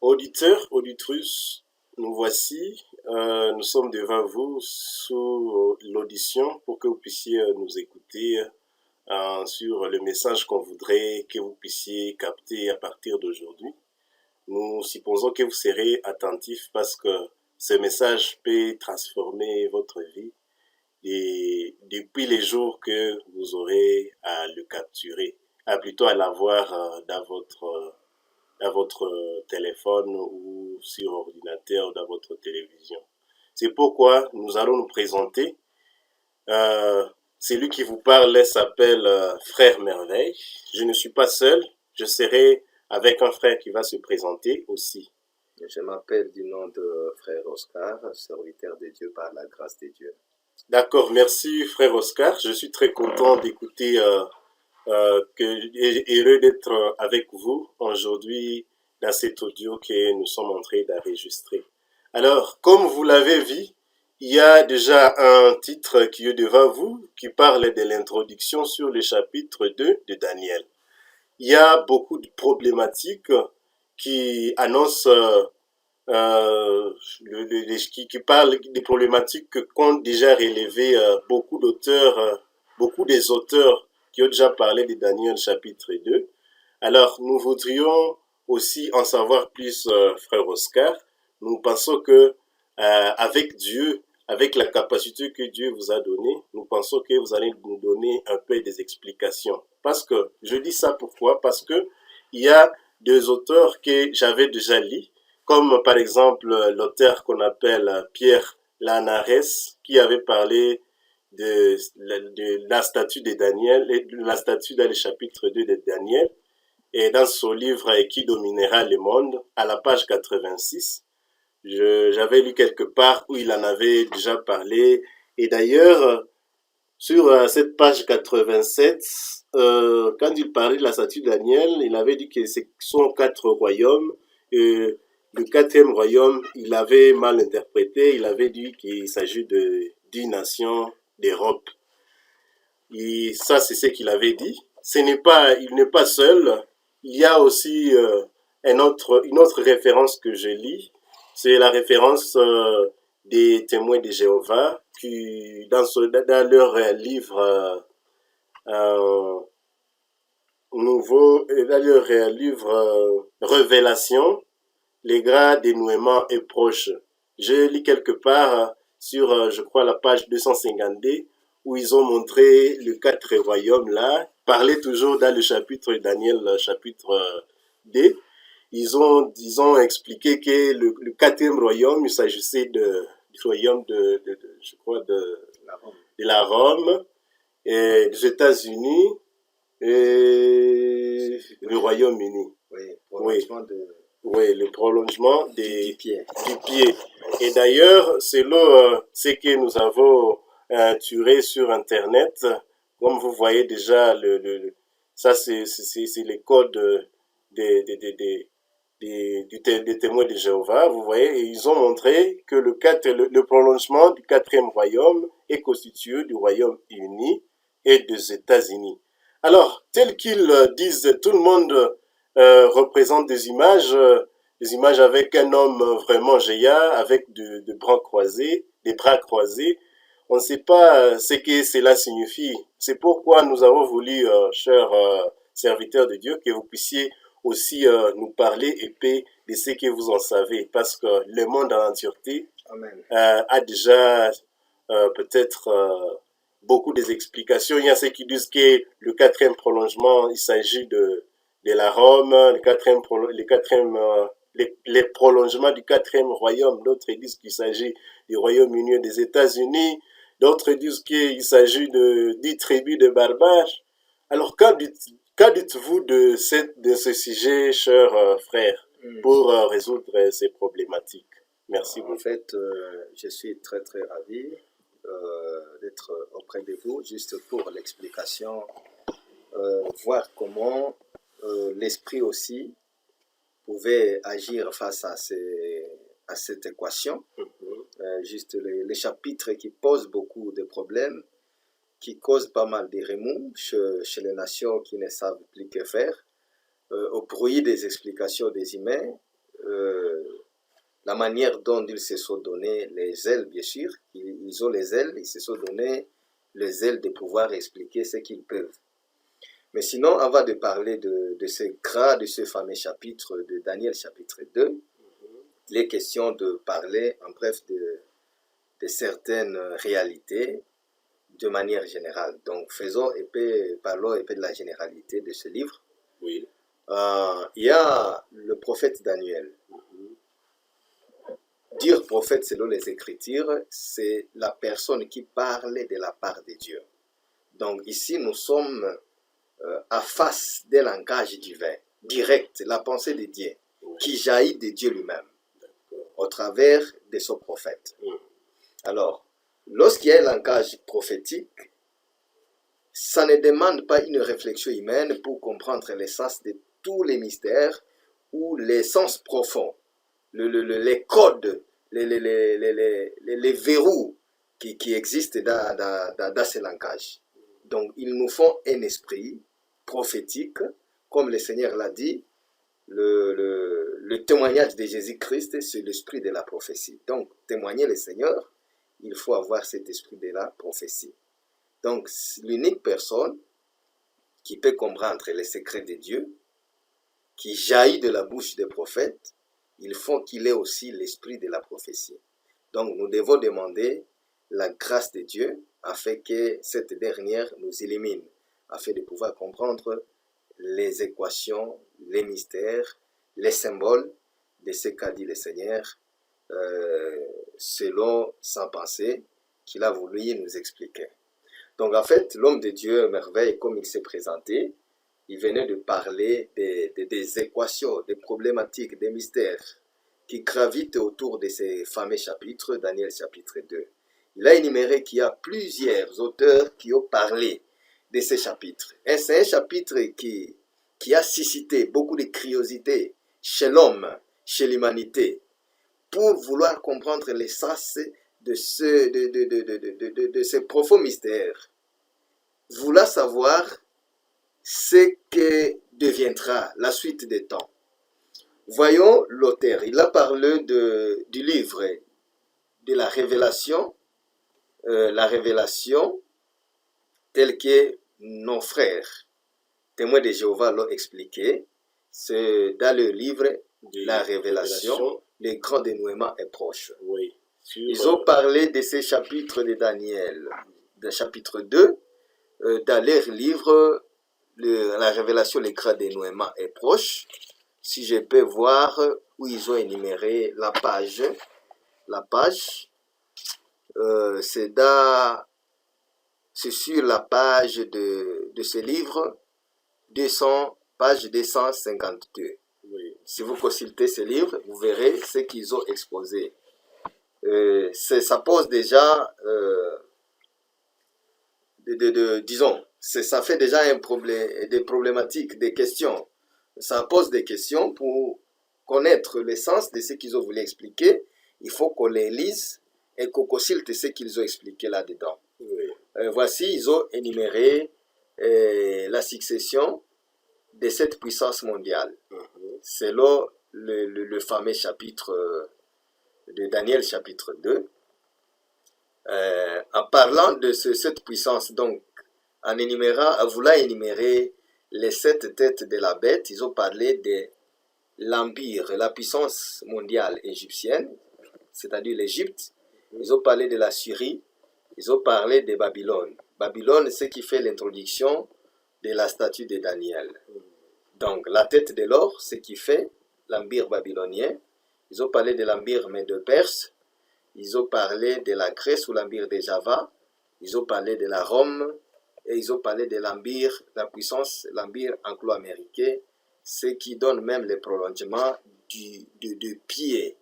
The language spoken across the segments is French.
Auditeurs, auditrices, nous voici. Nous sommes devant vous sous l'audition pour que vous puissiez nous écouter sur le message qu'on voudrait que vous puissiez capter à partir d'aujourd'hui. Nous supposons que vous serez attentifs parce que ce message peut transformer votre vie et depuis les jours que vous aurez à le capturer, plutôt à l'avoir dans votre téléphone ou sur ordinateur ou dans votre télévision. C'est pourquoi nous allons nous présenter. Celui qui vous parle s'appelle Frère Merveille. Je ne suis pas seul, je serai avec un frère qui va se présenter aussi. Je m'appelle du nom de Frère Oscar, serviteur de Dieu par la grâce de Dieu. D'accord, merci Frère Oscar. Je suis très content d'écouter, heureux d'être avec vous aujourd'hui dans cet audio que nous sommes en train d'enregistrer. Alors, comme vous l'avez vu, il y a déjà un titre qui est devant vous qui parle de l'introduction sur le chapitre 2 de Daniel. Il y a beaucoup de problématiques qui annoncent qui parle des problématiques qu'ont déjà relevé beaucoup d'auteurs, beaucoup des auteurs qui ont déjà parlé de Daniel chapitre 2. Alors, nous voudrions aussi en savoir plus, frère Oscar. Nous pensons que avec Dieu, avec la capacité que Dieu vous a donnée, nous pensons que vous allez nous donner un peu des explications. Parce que, je dis ça pourquoi? Parce que il y a des auteurs que j'avais déjà lus, comme par exemple l'auteur qu'on appelle Pierre Lanares, qui avait parlé de la statue de Daniel, et de la statue dans le chapitre 2 de Daniel, et dans son livre Qui dominera le monde, à la page 86. J'avais lu quelque part où il en avait déjà parlé, et d'ailleurs, sur cette page 87, quand il parlait de la statue de Daniel, il avait dit que ce sont 4 royaumes, et le 4e royaume, il avait mal interprété, il avait dit qu'il s'agit de 10 nations d'Europe. Et ça, c'est ce qu'il avait dit. Il n'est pas seul. Il y a aussi une autre référence que je lis. C'est la référence des témoins de Jéhovah qui, dans leur livre dans leur livre Révélation, les grands dénouements est proche. Je lis quelque part sur, je crois, la page 252, où ils ont montré le 4 royaumes là, parlé toujours dans le chapitre Daniel, chapitre 2. Ils ont expliqué que le 4e royaume, il s'agissait du royaume je crois, de la Rome, et des États-Unis et le Royaume-Uni. Oui, Oui, le prolongement du pied. du pied. Et d'ailleurs, selon ce que nous avons turé sur Internet, comme vous voyez déjà, ça c'est les codes des témoins de Jéhovah, vous voyez, et ils ont montré que le prolongement du 4e royaume est constitué du Royaume-Uni et des États-Unis. Alors, tel qu'ils disent, tout le monde représente des images avec un homme vraiment géant, avec des bras croisés, On ne sait pas ce que cela signifie. C'est pourquoi nous avons voulu, chers serviteurs de Dieu, que vous puissiez aussi nous parler épais de ce que vous en savez, parce que le monde en entièreté a déjà peut-être beaucoup d'explications. Il y a ceux qui disent que le 4e prolongement, il s'agit de la Rome, les prolongements du 4e royaume. D'autres disent qu'il s'agit du Royaume-Uni des États-Unis. D'autres disent qu'il s'agit de 10 tribus de barbares. Alors, qu'en dites-vous de ce sujet, chers frères, pour résoudre ces problématiques? Merci beaucoup. En fait, je suis très très ravi d'être auprès de vous, juste pour l'explication, voir comment l'esprit aussi pouvait agir face à cette équation. Juste les chapitres qui posent beaucoup de problèmes, qui causent pas mal de remous chez les nations qui ne savent plus que faire, au bruit des explications des humains. la manière dont ils se sont donné les ailes, bien sûr. Ils ont les ailes, ils se sont donné les ailes de pouvoir expliquer ce qu'ils peuvent. Mais sinon, avant de parler de ce gras, de ce fameux chapitre de Daniel, chapitre 2, il est question de parler, en bref, de certaines réalités de manière générale. Donc, parlons un peu de la généralité de ce livre. Oui. Il y a le prophète Daniel. Dire prophète selon les Écritures, c'est la personne qui parle de la part de Dieu. Donc ici, nous sommes à face d'un langage divin, direct, la pensée de Dieu, qui jaillit de Dieu lui-même, au travers de son prophète. Alors, lorsqu'il y a un langage prophétique, ça ne demande pas une réflexion humaine pour comprendre l'essence de tous les mystères ou l'essence profond, les codes, les verrous qui existent dans ce langage. Donc, ils nous font un esprit prophétique, comme le Seigneur l'a dit, le témoignage de Jésus-Christ, c'est l'esprit de la prophétie. Donc, témoigner le Seigneur, il faut avoir cet esprit de la prophétie. Donc, l'unique personne qui peut comprendre les secrets de Dieu, qui jaillit de la bouche des prophètes, il faut qu'il ait aussi l'esprit de la prophétie. Donc, nous devons demander la grâce de Dieu afin que cette dernière nous illumine, afin de pouvoir comprendre les équations, les mystères, les symboles de ce qu'a dit le Seigneur selon sa pensée qu'il a voulu nous expliquer. Donc, en fait, l'homme de Dieu, merveille, comme il s'est présenté, il venait de parler des équations, des problématiques, des mystères qui gravitent autour de ces fameux chapitres, Daniel chapitre 2. Il a énuméré qu'il y a plusieurs auteurs qui ont parlé de ces chapitres. Et c'est un chapitre qui a suscité beaucoup de curiosité chez l'homme, chez l'humanité, pour vouloir comprendre l'essence de ces profonds mystères, vouloir savoir ce que deviendra la suite des temps. Voyons l'auteur, il a parlé du livre de la révélation telle que nos frères, témoins de Jéhovah, l'ont expliqué. C'est dans le livre de la révélation, le grand dénouement est proche. Oui. Ils ont parlé de ces chapitres de Daniel, de chapitre 2, dans leur livre, la révélation, le grand dénouement est proche. Si je peux voir où ils ont énuméré la page, c'est sur la page de ce livre, page 252. Oui. Si vous consultez ce livre, vous verrez ce qu'ils ont exposé. Ça pose déjà, disons, ça fait déjà des problématiques, des questions. Ça pose des questions pour connaître l'essence de ce qu'ils ont voulu expliquer. Il faut qu'on les lise et qu'on consulte ce qu'ils ont expliqué là-dedans. Oui. Voici, ils ont énuméré la succession de cette puissance mondiale. Selon le fameux chapitre de Daniel, chapitre 2. En parlant de cette puissance, donc, en voulant énumérer les 7 têtes de la bête, ils ont parlé de l'empire, la puissance mondiale égyptienne, c'est-à-dire l'Égypte. Ils ont parlé de la Syrie, ils ont parlé de Babylone. Babylone, c'est ce qui fait l'introduction de la statue de Daniel. Donc, la tête de l'or, ce qui fait l'empire babylonien. Ils ont parlé de l'empire médo-perse. Ils ont parlé de la Grèce ou l'empire de Java. Ils ont parlé de la Rome. Et ils ont parlé de l'empire, la puissance, l'empire anglo-américain, ce qui donne même le prolongement du pied.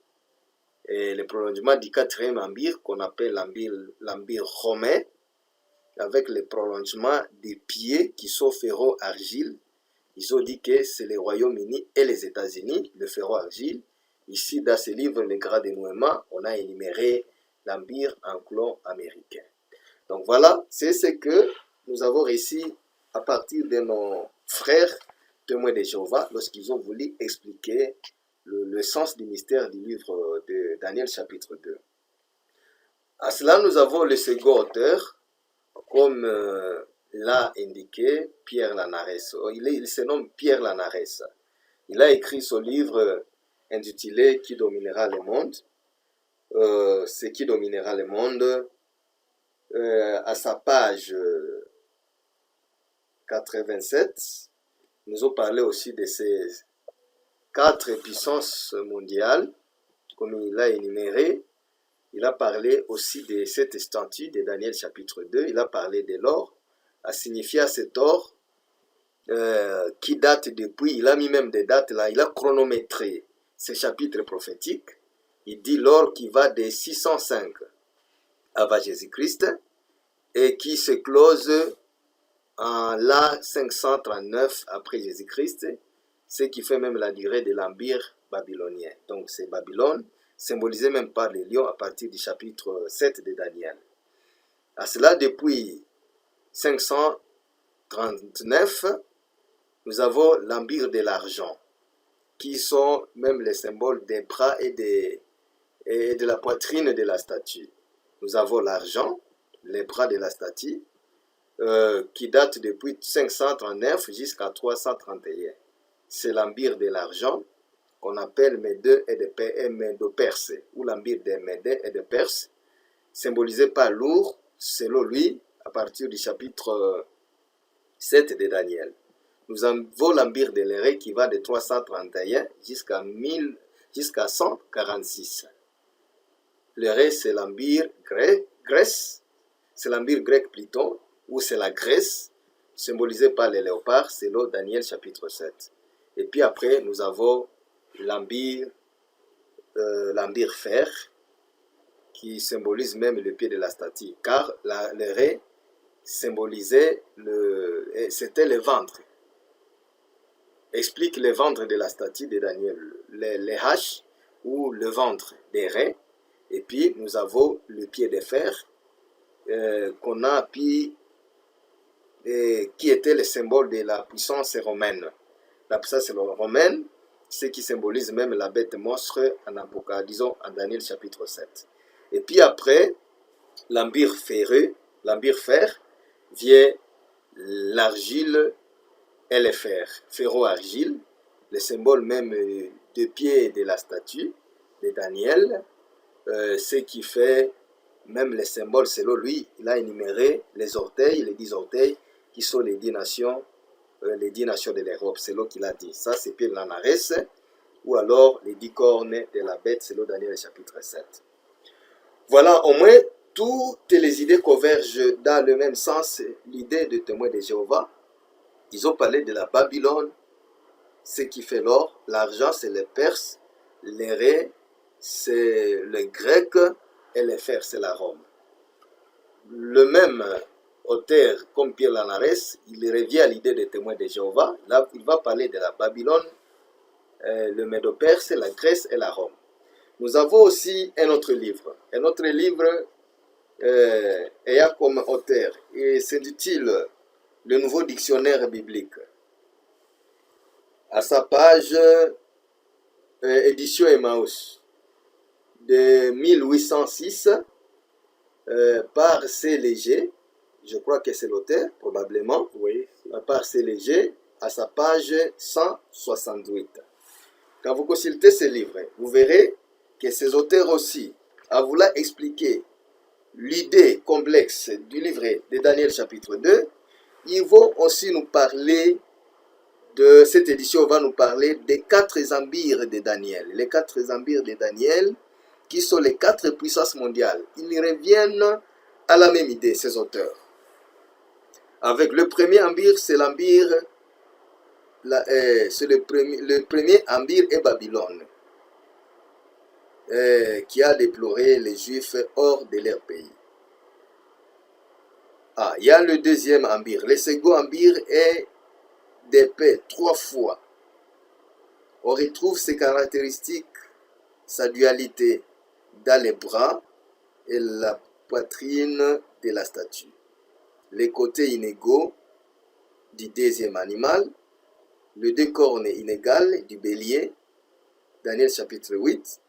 Et le prolongement du 4e empire, qu'on appelle l'empire romain, avec le prolongement des pieds qui sont ferro-argile. Ils ont dit que c'est le Royaume-Uni et les États-Unis, le ferro-argile. Ici, dans ce livre, Le Grand Dénouement, on a énuméré l'empire anglo-américain. Donc voilà, c'est ce que nous avons réussi à partir de nos frères témoins de Jéhovah lorsqu'ils ont voulu expliquer le sens du mystère du livre de Daniel chapitre 2. À cela, nous avons le second auteur, comme l'a indiqué Pierre Lanarès. Il se nomme Pierre Lanarès. Il a écrit ce livre intitulé « Qui dominera le monde ?» Ce qui dominera le monde, à sa page 87, nous avons parlé aussi de ces 4 puissances mondiales, comme il a énuméré. Il a parlé aussi de cette statue de Daniel chapitre 2. Il a parlé de l'or, a signifié cet or qui date depuis, il a mis même des dates là, il a chronométré ces chapitres prophétiques. Il dit l'or qui va de 605 avant Jésus-Christ et qui se close en l'an 539 après Jésus-Christ, ce qui fait même la durée de l'empire babylonien. Donc c'est Babylone, symbolisé même par les lions à partir du chapitre 7 de Daniel. À cela, depuis 539, nous avons l'empire de l'argent, qui sont même les symboles des bras et de la poitrine de la statue. Nous avons l'argent, les bras de la statue, qui date depuis 539 jusqu'à 331. C'est l'empire de l'argent qu'on appelle Médeux et de Médo-Perse, ou l'empire des Médés et de Perse, symbolisé par l'ours, selon lui, à partir du chapitre 7 de Daniel. Nous avons l'empire de l'Éré qui va de 331 jusqu'à 146. L'Éré, c'est l'empire Grèce, c'est l'empire grec plutôt, ou c'est la Grèce, symbolisée par les léopards, selon Daniel chapitre 7. Et puis après, nous avons l'empire fer, qui symbolise même le pied de la statue, car l'Éré symbolisait, c'était le ventre. Explique le ventre de la statue de Daniel, les haches ou le ventre des raies. Et puis nous avons le pied de fer qu'on a appris, qui était le symbole de la puissance romaine. La puissance romaine, ce qui symbolise même la bête monstre en Apocalypse, disons en Daniel chapitre 7. Et puis après, l'empire fer, vient l'argile et le fer, ferro-argile, le symbole même de pied de la statue de Daniel, ce qui fait même les symboles, selon lui, il a énuméré les orteils, les 10 orteils, qui sont les 10 nations de l'Europe, c'est là qu'il a dit. Ça, c'est Pierre Lanarès, ou alors les 10 cornes de la bête, selon Daniel chapitre 7. Voilà, au moins, toutes les idées convergent dans le même sens. L'idée de témoin de Jéhovah, ils ont parlé de la Babylone, ce qui fait l'or, l'argent, c'est les Perses, les raies, c'est les Grecs, et les fers, c'est la Rome. Le même auteur, comme Pierre Lanarès, il revient à l'idée des témoins de Jéhovah. Là, il va parler de la Babylone, le Médo-Perse, la Grèce et la Rome. Nous avons aussi un autre livre ayant comme auteur, et s'intitule Le Nouveau Dictionnaire Biblique. À sa page édition Emmaüs de 1806 par C. Léger, je crois que c'est l'auteur, probablement, Oui. par C. Léger, à sa page 168. Quand vous consultez ce livre, vous verrez que ces auteurs aussi, à vouloir expliquer l'idée complexe du livre de Daniel chapitre 2, ils vont aussi nous parler de cette édition, va nous parler des 4 empires de Daniel. Les 4 empires de Daniel, qui sont les 4 puissances mondiales. Ils reviennent à la même idée, ces auteurs. Avec le premier empire, c'est l'empire, le premier empire est Babylone, qui a déploré les Juifs hors de leur pays. Il y a le deuxième empire. Le second empire est d'épée 3 fois. On retrouve ses caractéristiques, sa dualité dans les bras et la poitrine de la statue. Les côtés inégaux du deuxième animal, le 2 cornes inégales du bélier, Daniel chapitre 8,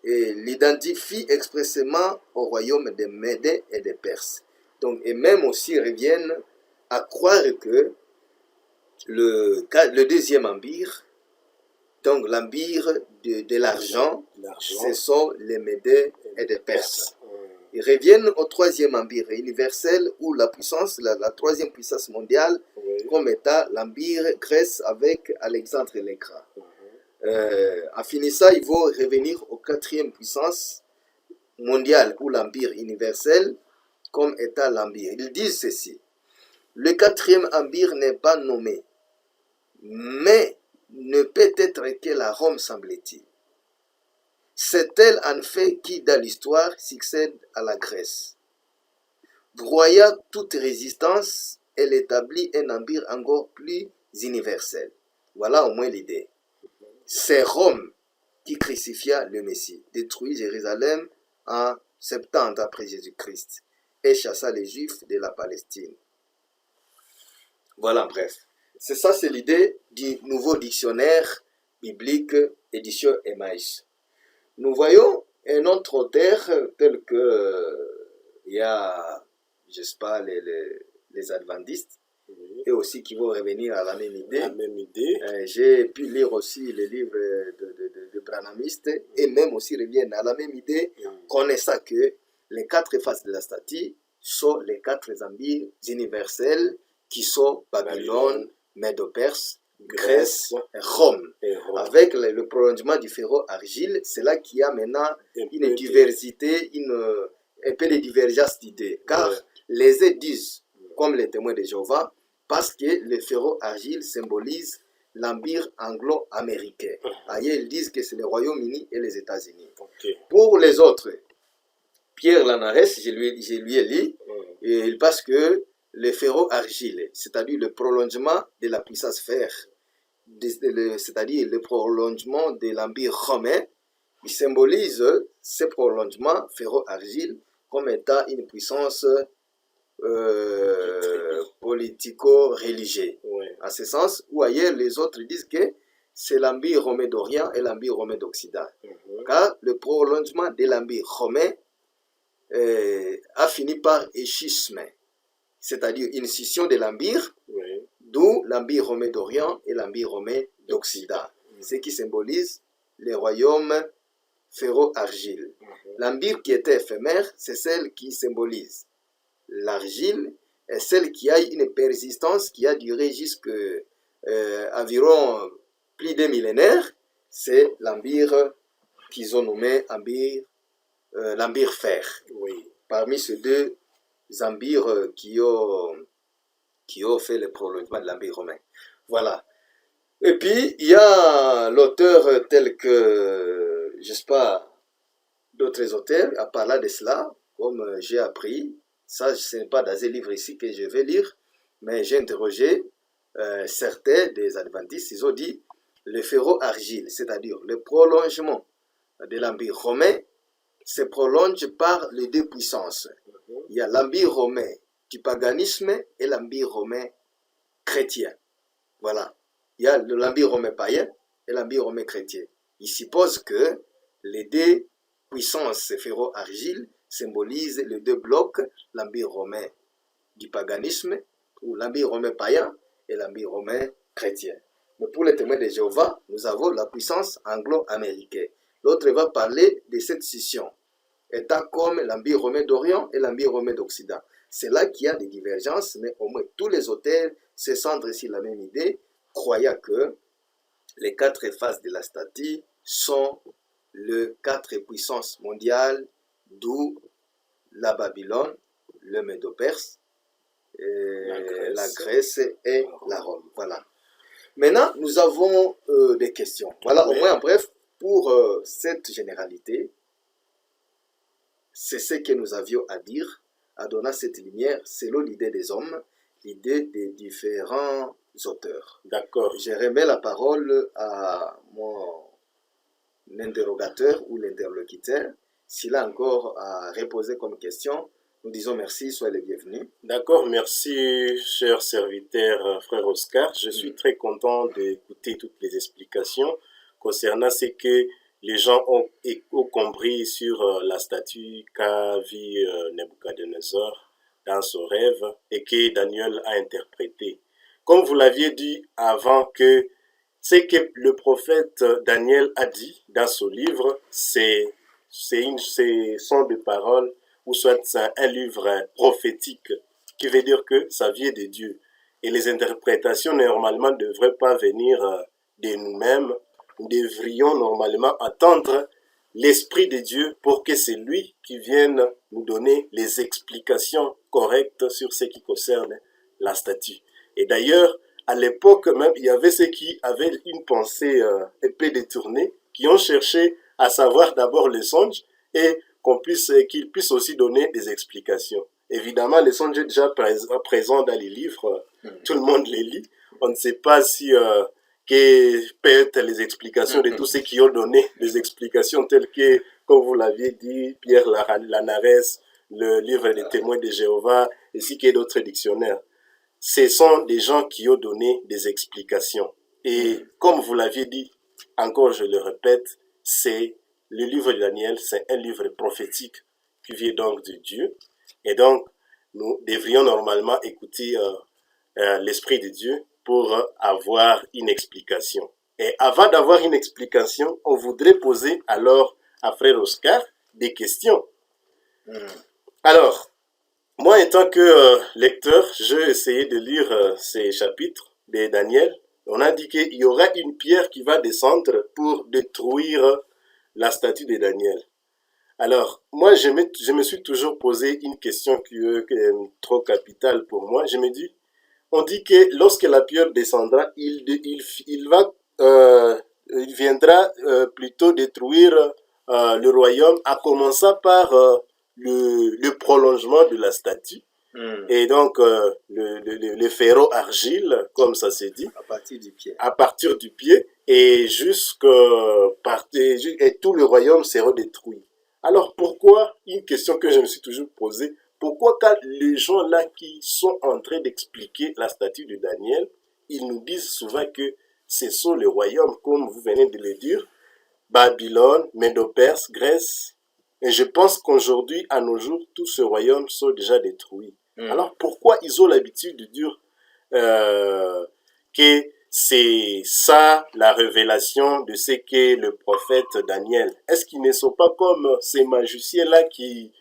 et l'identifie expressément au royaume des Médés et des Perses. Donc, et même aussi reviennent à croire que le deuxième empire, donc l'empire de l'argent, ce sont les Médés et les Perses. Ils reviennent au troisième empire universel où la puissance, la troisième puissance mondiale, comme état l'empire Grèce avec Alexandre le Grand. En finissant, ils vont revenir aux quatrième puissance mondiale ou l'empire universel comme état l'empire. Ils disent ceci: le quatrième empire n'est pas nommé, mais ne peut être que la Rome, semble-t-il. C'est elle en fait qui, dans l'histoire, succède à la Grèce. Broyant toute résistance, elle établit un empire encore plus universel. Voilà au moins l'idée. C'est Rome qui crucifia le Messie, détruit Jérusalem en 70 après Jésus-Christ et chassa les Juifs de la Palestine. Voilà, bref. C'est ça, c'est l'idée du nouveau dictionnaire biblique édition Emmaüs. Nous voyons un autre auteur tel que il y a, je sais pas, les adventistes, et aussi qui vont revenir à la même idée. La même idée. J'ai pu lire aussi les livres de branhamistes et même aussi reviennent à la même idée, connaissant que les quatre faces de la statue sont les quatre empires universels qui sont Babylone, Médo-Perse, Grèce et Rome. Avec le prolongement du ferro-argile, c'est là qu'il y a maintenant une diversité, un peu de divergence d'idées. Car les uns disent, comme les témoins de Jéhovah, parce que le ferro-argile symbolise l'empire anglo-américain. Ailleurs, ils disent que c'est le Royaume-Uni et les États-Unis. Pour les autres, Pierre Lanarès, je lui ai lu, parce que le ferro-argile, c'est-à-dire le prolongement de la puissance fer, c'est-à-dire le prolongement de l'empire romain, il symbolise ce prolongement ferro-argile comme étant une puissance politico-religieux. À ce sens, où ailleurs les autres disent que c'est l'empire romain d'Orient et l'empire romain d'Occident. Car le prolongement de l'empire romain a fini par échisme, c'est-à-dire une scission de l'empire, d'où l'empire romain d'Orient et l'empire romain d'Occident, ce qui symbolise les royaumes ferro-argile. L'empire qui était éphémère, c'est celle qui symbolise l'argile, et celle qui a une persistance qui a duré jusqu'à environ plus d'un millénaire, c'est l'empire qu'ils ont nommé l'empire fer. Parmi ces deux empires qui ont fait le prolongement de l'empire romain. Voilà. Et puis, il y a l'auteur tel que, je ne sais pas, d'autres auteurs à parler de cela, comme j'ai appris. Ça, ce n'est pas dans un livre ici que je vais lire, mais j'ai interrogé certains des adventistes. Ils ont dit le ferro-argile, c'est-à-dire le prolongement de l'empire romain, se prolonge par les deux puissances. Il y a l'empire romain du paganisme et l'empire romain chrétien. Voilà. Il y a l'empire romain païen et l'empire romain chrétien. Il suppose que les deux puissances ferro-argile symbolisent les deux blocs, l'empire romain du paganisme, ou l'empire romain païen et l'empire romain chrétien. Mais pour les témoins de Jéhovah, nous avons la puissance anglo-américaine. L'autre va parler de cette scission, étant comme l'empire romain d'Orient et l'empire romain d'Occident. C'est là qu'il y a des divergences, mais au moins tous les auteurs se centrent sur la même idée, croyant que les quatre faces de la statue sont les quatre puissances mondiales, d'où la Babylone, le Médo-Perse, la Grèce et la Rome. Voilà. Maintenant, nous avons des questions. Voilà, au moins en bref, pour cette généralité, c'est ce que nous avions à dire, à donner cette lumière selon l'idée des hommes, l'idée des différents auteurs. D'accord. Je remets la parole à mon interrogateur ou l'interlocuteur. S'il a encore à reposer comme question, nous disons merci, soyez les bienvenus. D'accord, merci, cher serviteur, frère Oscar. Je suis très content d'écouter toutes les explications. concernant ce que les gens ont compris sur la statue qu'a vu Nebuchadnezzar dans son rêve et que Daniel a interprété. Comme vous l'aviez dit avant, que ce que le prophète Daniel a dit dans son livre, sont des paroles, ou soit c'est un livre prophétique, qui veut dire que ça vient de Dieu. Et les interprétations, normalement, ne devraient pas venir de nous-mêmes. Nous devrions normalement attendre l'Esprit de Dieu pour que c'est lui qui vienne nous donner les explications correctes sur ce qui concerne la statue. Et d'ailleurs, à l'époque même, il y avait ceux qui avaient une pensée un peu détournée, qui ont cherché à savoir d'abord les songes et qu'ils puissent aussi donner des explications. Évidemment, les songes sont déjà présents dans les livres, tout le monde les lit. On ne sait pas si que peut-être les explications de tous ceux qui ont donné des explications telles que, comme vous l'aviez dit, Pierre Lanarès, le livre des témoins de Jéhovah, ainsi que d'autres dictionnaires. Ce sont des gens qui ont donné des explications. Et comme vous l'aviez dit, encore je le répète, c'est le livre de Daniel, c'est un livre prophétique qui vient donc de Dieu. Et donc, nous devrions normalement écouter l'Esprit de Dieu pour avoir une explication. Et avant d'avoir une explication, on voudrait poser alors à Frère Oscar des questions. Alors, moi, en tant que lecteur, j'ai essayé de lire ces chapitres de Daniel. On a dit qu'il y aura une pierre qui va descendre pour détruire la statue de Daniel. Alors, moi, je me suis toujours posé une question qui est trop capitale pour moi. Je me dis, on dit que lorsque la pierre descendra, il viendra plutôt détruire le royaume, à commencer par le prolongement de la statue. Et donc, le ferro argile, comme ça se dit. À partir du pied. À partir du pied, et et tout le royaume sera détruit. Alors, pourquoi, une question que je me suis toujours posée, pourquoi quand les gens là qui sont en train d'expliquer la statue de Daniel, ils nous disent souvent que ce sont les royaumes, comme vous venez de le dire, Babylone, Médo-Perse, Grèce. Et je pense qu'aujourd'hui, à nos jours, tous ces royaumes sont déjà détruits. Alors pourquoi ils ont l'habitude de dire que c'est ça la révélation de ce qu'est le prophète Daniel? Est-ce qu'ils ne sont pas comme ces magiciens-là qui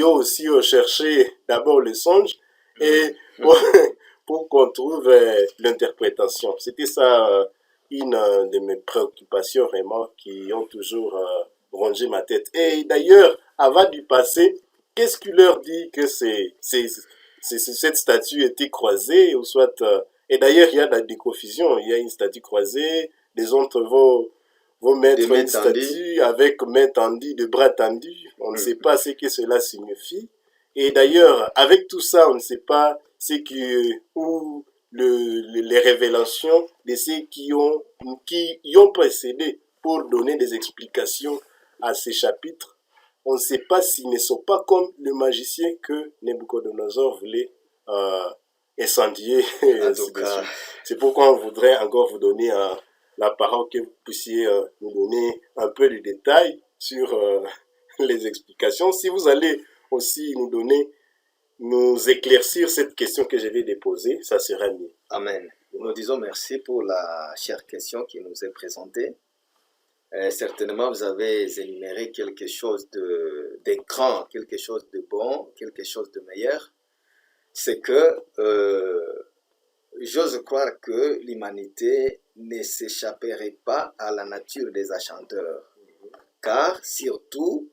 ont aussi cherché d'abord le songe et pour qu'on trouve l'interprétation? C'était ça une de mes préoccupations vraiment qui ont toujours rongé ma tête. Et d'ailleurs, avant du passé, qu'est-ce qui leur dit que cette statue était croisée ou soit et d'ailleurs il y a des confusions, il y a une statue croisée, les autres vont mettre une statue avec main tendue, de bras tendus, on ne sait pas ce que cela signifie. Et d'ailleurs, avec tout ça, on ne sait pas ce les révélations de ceux qui y ont précédé pour donner des explications à ces chapitres. On ne sait pas s'ils ne sont pas comme le magicien que Nebuchadnezzar voulait incendier. C'est pourquoi on voudrait encore vous donner la parole, que vous puissiez nous donner un peu de détails sur les explications. Si vous allez aussi nous éclaircir cette question que je vais déposer, ça sera mieux. Amen. Nous disons merci pour la chère question qui nous est présentée. Certainement, vous avez énuméré quelque chose de grand, quelque chose de bon, quelque chose de meilleur. C'est que j'ose croire que l'humanité ne s'échapperait pas à la nature des acheteurs. Car surtout,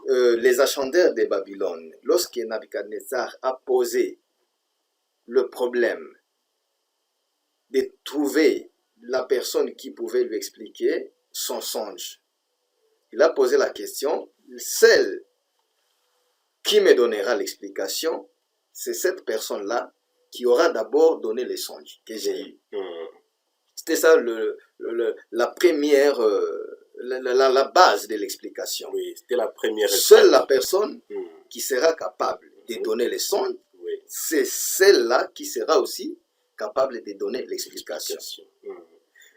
les acheteurs de Babylone, lorsque Nebuchadnezzar a posé le problème de trouver la personne qui pouvait lui expliquer son songe, il a posé la question, celle qui me donnera l'explication, c'est cette personne-là qui aura d'abord donné les songes que j'ai eus. C'était ça la première, la base de l'explication. Oui, c'était la première. Seule la personne qui sera capable de donner les songes, c'est celle-là qui sera aussi capable de donner l'explication.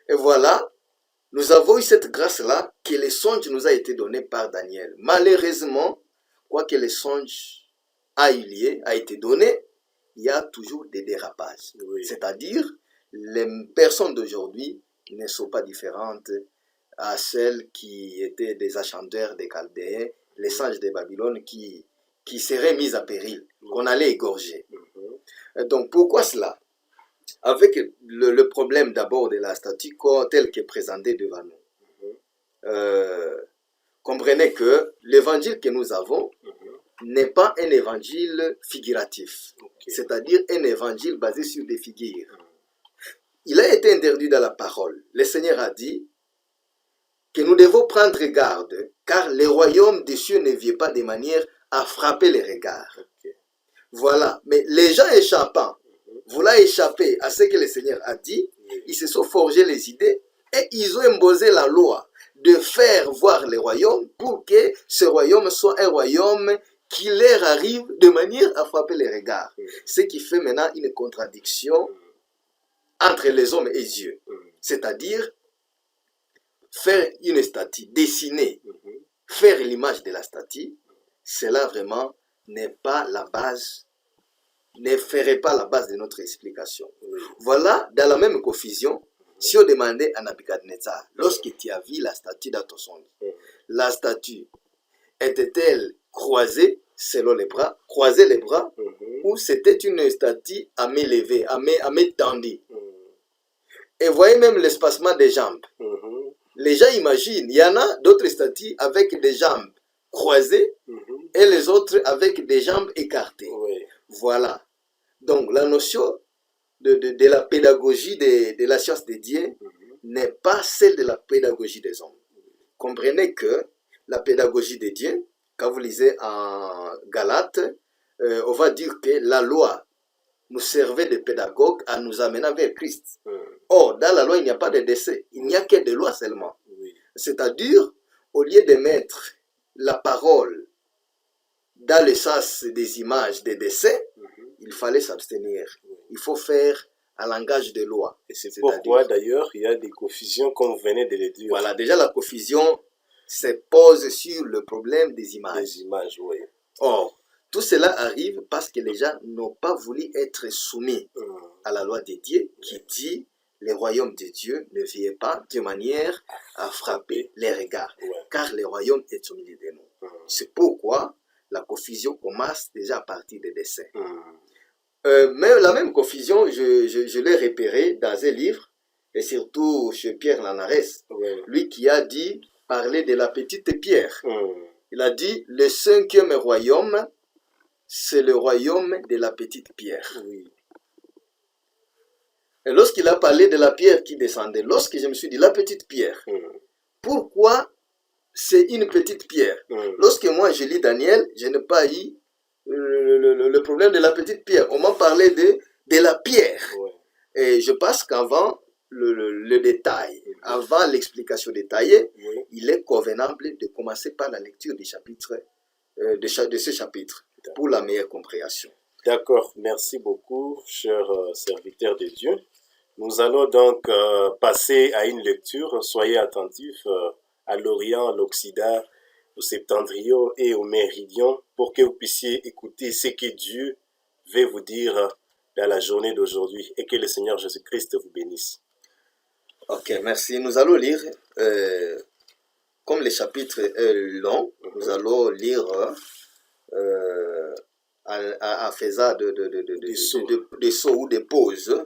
Et voilà nous avons eu cette grâce-là que le songe nous a été donné par Daniel. Malheureusement, quoique le songe a eu lieu, a été donné, il y a toujours des dérapages. Oui. C'est-à-dire, les personnes d'aujourd'hui ne sont pas différentes à celles qui étaient des achandeurs des Chaldéens, les sages de Babylone qui seraient mis à péril, qu'on allait égorger. Donc, pourquoi cela? Avec le problème d'abord de la statue tel que présenté devant nous. Comprenez que l'évangile que nous avons n'est pas un évangile figuratif, c'est-à-dire un évangile basé sur des figures. Il a été interdit dans la parole. Le Seigneur a dit que nous devons prendre garde, car le royaume des cieux ne vient pas de manière à frapper les regards. Voilà, mais les gens échappant, voulant échapper à ce que le Seigneur a dit, ils se sont forgés les idées et ils ont imposé la loi de faire voir le royaume pour que ce royaume soit un royaume qui leur arrive de manière à frapper les regards. Ce qui fait maintenant une contradiction entre les hommes et Dieu. C'est-à-dire faire une statue, dessiner, faire l'image de la statue, cela vraiment n'est pas la base, ne ferait pas la base de notre explication. Voilà, dans la même confusion, si on demandait à Nabucodonosor, lorsque tu as vu la statue dans ton songe, la statue était-elle croisée selon les bras, croiser les bras, ou c'était une statue à main levée, à main tendue? Et voyez même l'espacement des jambes. Les gens imaginent, il y en a d'autres statues avec des jambes croisées et les autres avec des jambes écartées. Voilà. Donc la notion de la pédagogie de la science de Dieu n'est pas celle de la pédagogie des hommes. Comprenez que la pédagogie de Dieu, quand vous lisez en Galates, on va dire que la loi nous servait de pédagogue à nous amener vers Christ. Or, dans la loi, il n'y a pas de décès, il n'y a que des lois seulement. C'est-à-dire, au lieu de mettre la parole dans le sens des images, des décès, il fallait s'abstenir. Il faut faire un langage de loi. Et c'est pourquoi d'ailleurs il y a des confusions comme vous venez de le dire. Voilà, déjà la confusion se pose sur le problème des images. Des images, oui. Or, tout cela arrive parce que les gens n'ont pas voulu être soumis à la loi de Dieu qui dit le royaume de Dieu ne vient pas de manière à frapper les regards, car le royaume est au milieu de nous. C'est pourquoi la confusion commence déjà à partir des décès. Mais la même confusion, je l'ai repérée dans un livre, et surtout chez Pierre Lanarès, lui qui a dit, parler de la petite pierre. Il a dit, le 5e royaume, c'est le royaume de la petite pierre. Et lorsqu'il a parlé de la pierre qui descendait, lorsque je me suis dit, la petite pierre, pourquoi c'est une petite pierre? Lorsque moi je lis Daniel, je n'ai pas eu le problème de la petite pierre. On m'a parlé de la pierre. Et je pense qu'avant le détail, avant l'explication détaillée, il est convenable de commencer par la lecture du chapitre, de ce chapitre, pour la meilleure compréhension. D'accord, merci beaucoup, cher serviteur de Dieu. Nous allons donc passer à une lecture. Soyez attentifs à l'Orient, à l'Occident, au Septentrion et au Méridien pour que vous puissiez écouter ce que Dieu veut vous dire dans la journée d'aujourd'hui et que le Seigneur Jésus-Christ vous bénisse. Ok, merci. Nous allons lire, comme le chapitre est long, nous allons lire à faisant des sauts ou des pauses,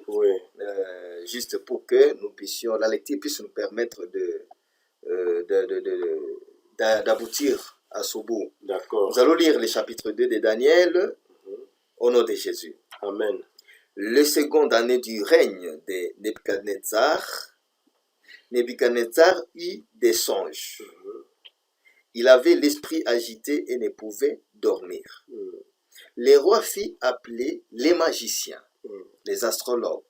juste pour que nous puissions, la lecture puisse nous permettre d'aboutir à ce bout. Nous allons lire le chapitre 2 de Daniel au nom de Jésus. Amen. Le second année du règne de Nebuchadnezzar eut des songes. Il avait l'esprit agité et ne pouvait dormir. Le roi fit appeler les magiciens, les astrologues,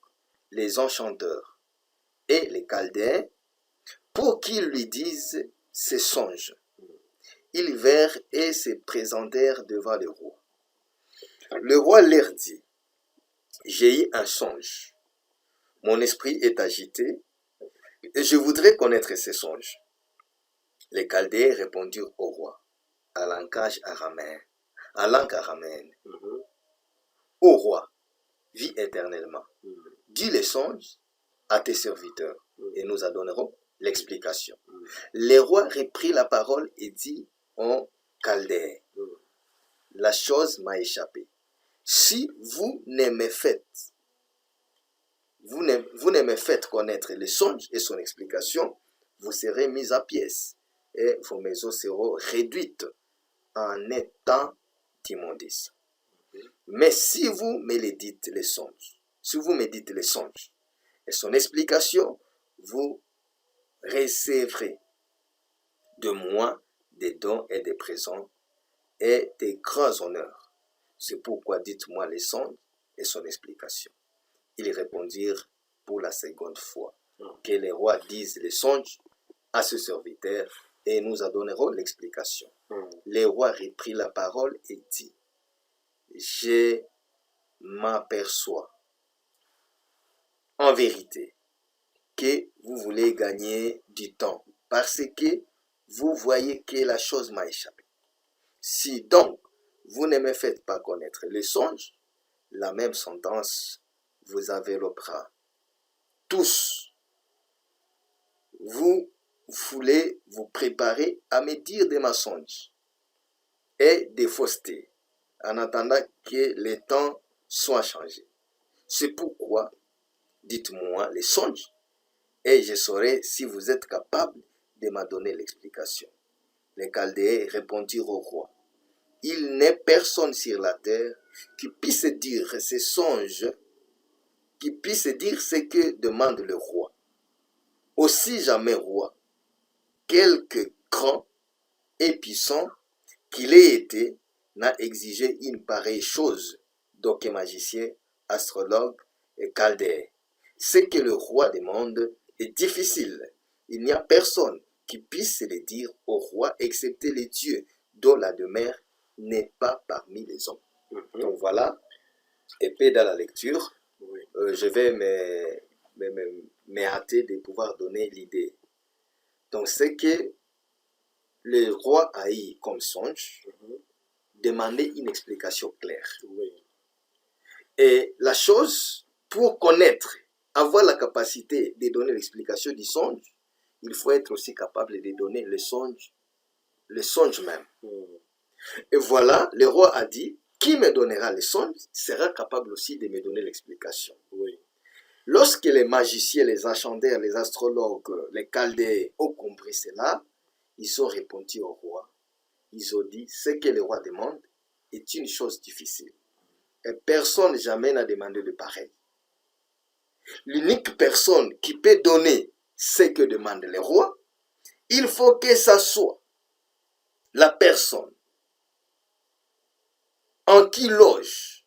les enchanteurs et les chaldéens pour qu'ils lui disent ses songes. Ils vinrent et se présentèrent devant le roi. Le roi leur dit, j'ai eu un songe. Mon esprit est agité je voudrais connaître ces songes. Les Chaldéens répondirent au roi, en langage araméen, en langue araméenne. Ô roi, vis éternellement. Dis les songes à tes serviteurs et nous en donnerons l'explication. Le roi reprit la parole et dit en Chaldéen, la chose m'a échappé. Si vous ne me faites connaître les songes et son explication, vous serez mis à pièces et vos maisons seront réduites en état d'immondice. Mais si vous me les dites les songes, et son explication, vous recevrez de moi des dons et des présents et des grands honneurs. C'est pourquoi dites-moi les songes et son explication. Ils répondirent pour la seconde fois que les rois disent les songes à ce serviteur et nous en donnerons l'explication. Le roi reprit la parole et dit, je m'aperçois en vérité que vous voulez gagner du temps parce que vous voyez que la chose m'a échappé. Si donc vous ne me faites pas connaître les songes, la même sentence vous enveloppera. Tous, vous voulez vous préparer à me dire des mensonges et des faussetés en attendant que les temps soient changés. C'est pourquoi, dites-moi les songes et je saurai si vous êtes capable de m'en donner l'explication. Les Chaldéens répondirent au roi, il n'est personne sur la terre qui puisse dire ces songes, qui puisse dire ce que demande le roi. Aussi jamais roi, quelque grand et puissant qu'il ait été, n'a exigé une pareille chose d'aucun magicien, astrologue et chaldéen. Ce que le roi demande est difficile. Il n'y a personne qui puisse le dire au roi, excepté les dieux, dont la demeure n'est pas parmi les hommes. Donc voilà, épais dans la lecture. Je vais me hâter de pouvoir donner l'idée. Donc c'est que le roi a eu comme songe demander une explication claire. Et la chose, pour connaître, avoir la capacité de donner l'explication du songe, il faut être aussi capable de donner le songe même. Et voilà, le roi a dit, qui me donnera les songes sera capable aussi de me donner l'explication. Lorsque les magiciens, les enchantés, les astrologues, les chaldéens ont compris cela, ils ont répondu au roi. Ils ont dit, ce que le roi demande est une chose difficile. Et personne jamais n'a demandé de pareil. L'unique personne qui peut donner ce que demande le roi, il faut que ça soit la personne en qui loge,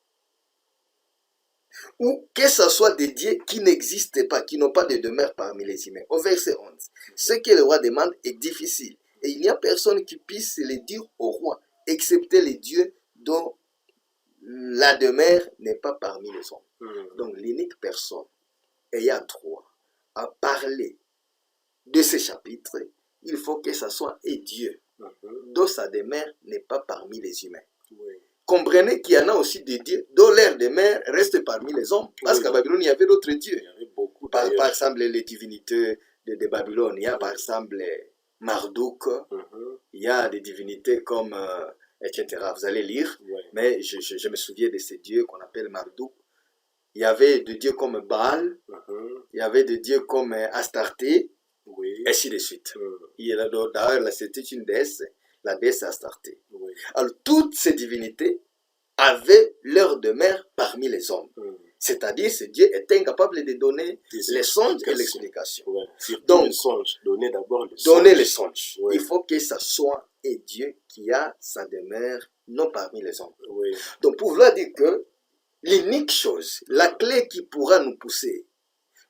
ou que ce soit des dieux qui n'existent pas, qui n'ont pas de demeure parmi les humains. Au verset 11, ce que le roi demande est difficile, et il n'y a personne qui puisse le dire au roi, excepté les dieux dont la demeure n'est pas parmi les hommes. Donc l'unique personne ayant droit à parler de ce chapitre, il faut que ce soit un Dieu dont sa demeure n'est pas parmi les humains. Comprenez qu'il y en a aussi des dieux dont leur demeure reste parmi les hommes. Parce qu'à Babylone, il y avait d'autres dieux. Par exemple, les divinités de Babylone. Il y a par exemple Marduk. Il y a des divinités comme... etc. Vous allez lire. Mais je me souviens de ces dieux qu'on appelle Marduk. Il y avait des dieux comme Baal. Il y avait des dieux comme Astarté. Et ainsi de suite. D'ailleurs, c'était une déesse. La déesse Astarté. Alors, toutes ces divinités avaient leur demeure parmi les hommes. C'est-à-dire, ce Dieu est incapable de donner les songes et l'explication. Donc, donner d'abord les songes. Donner les songes. Il faut que ce soit un Dieu qui a sa demeure non parmi les hommes. Donc, pour vouloir dire que l'unique chose, la clé qui pourra nous pousser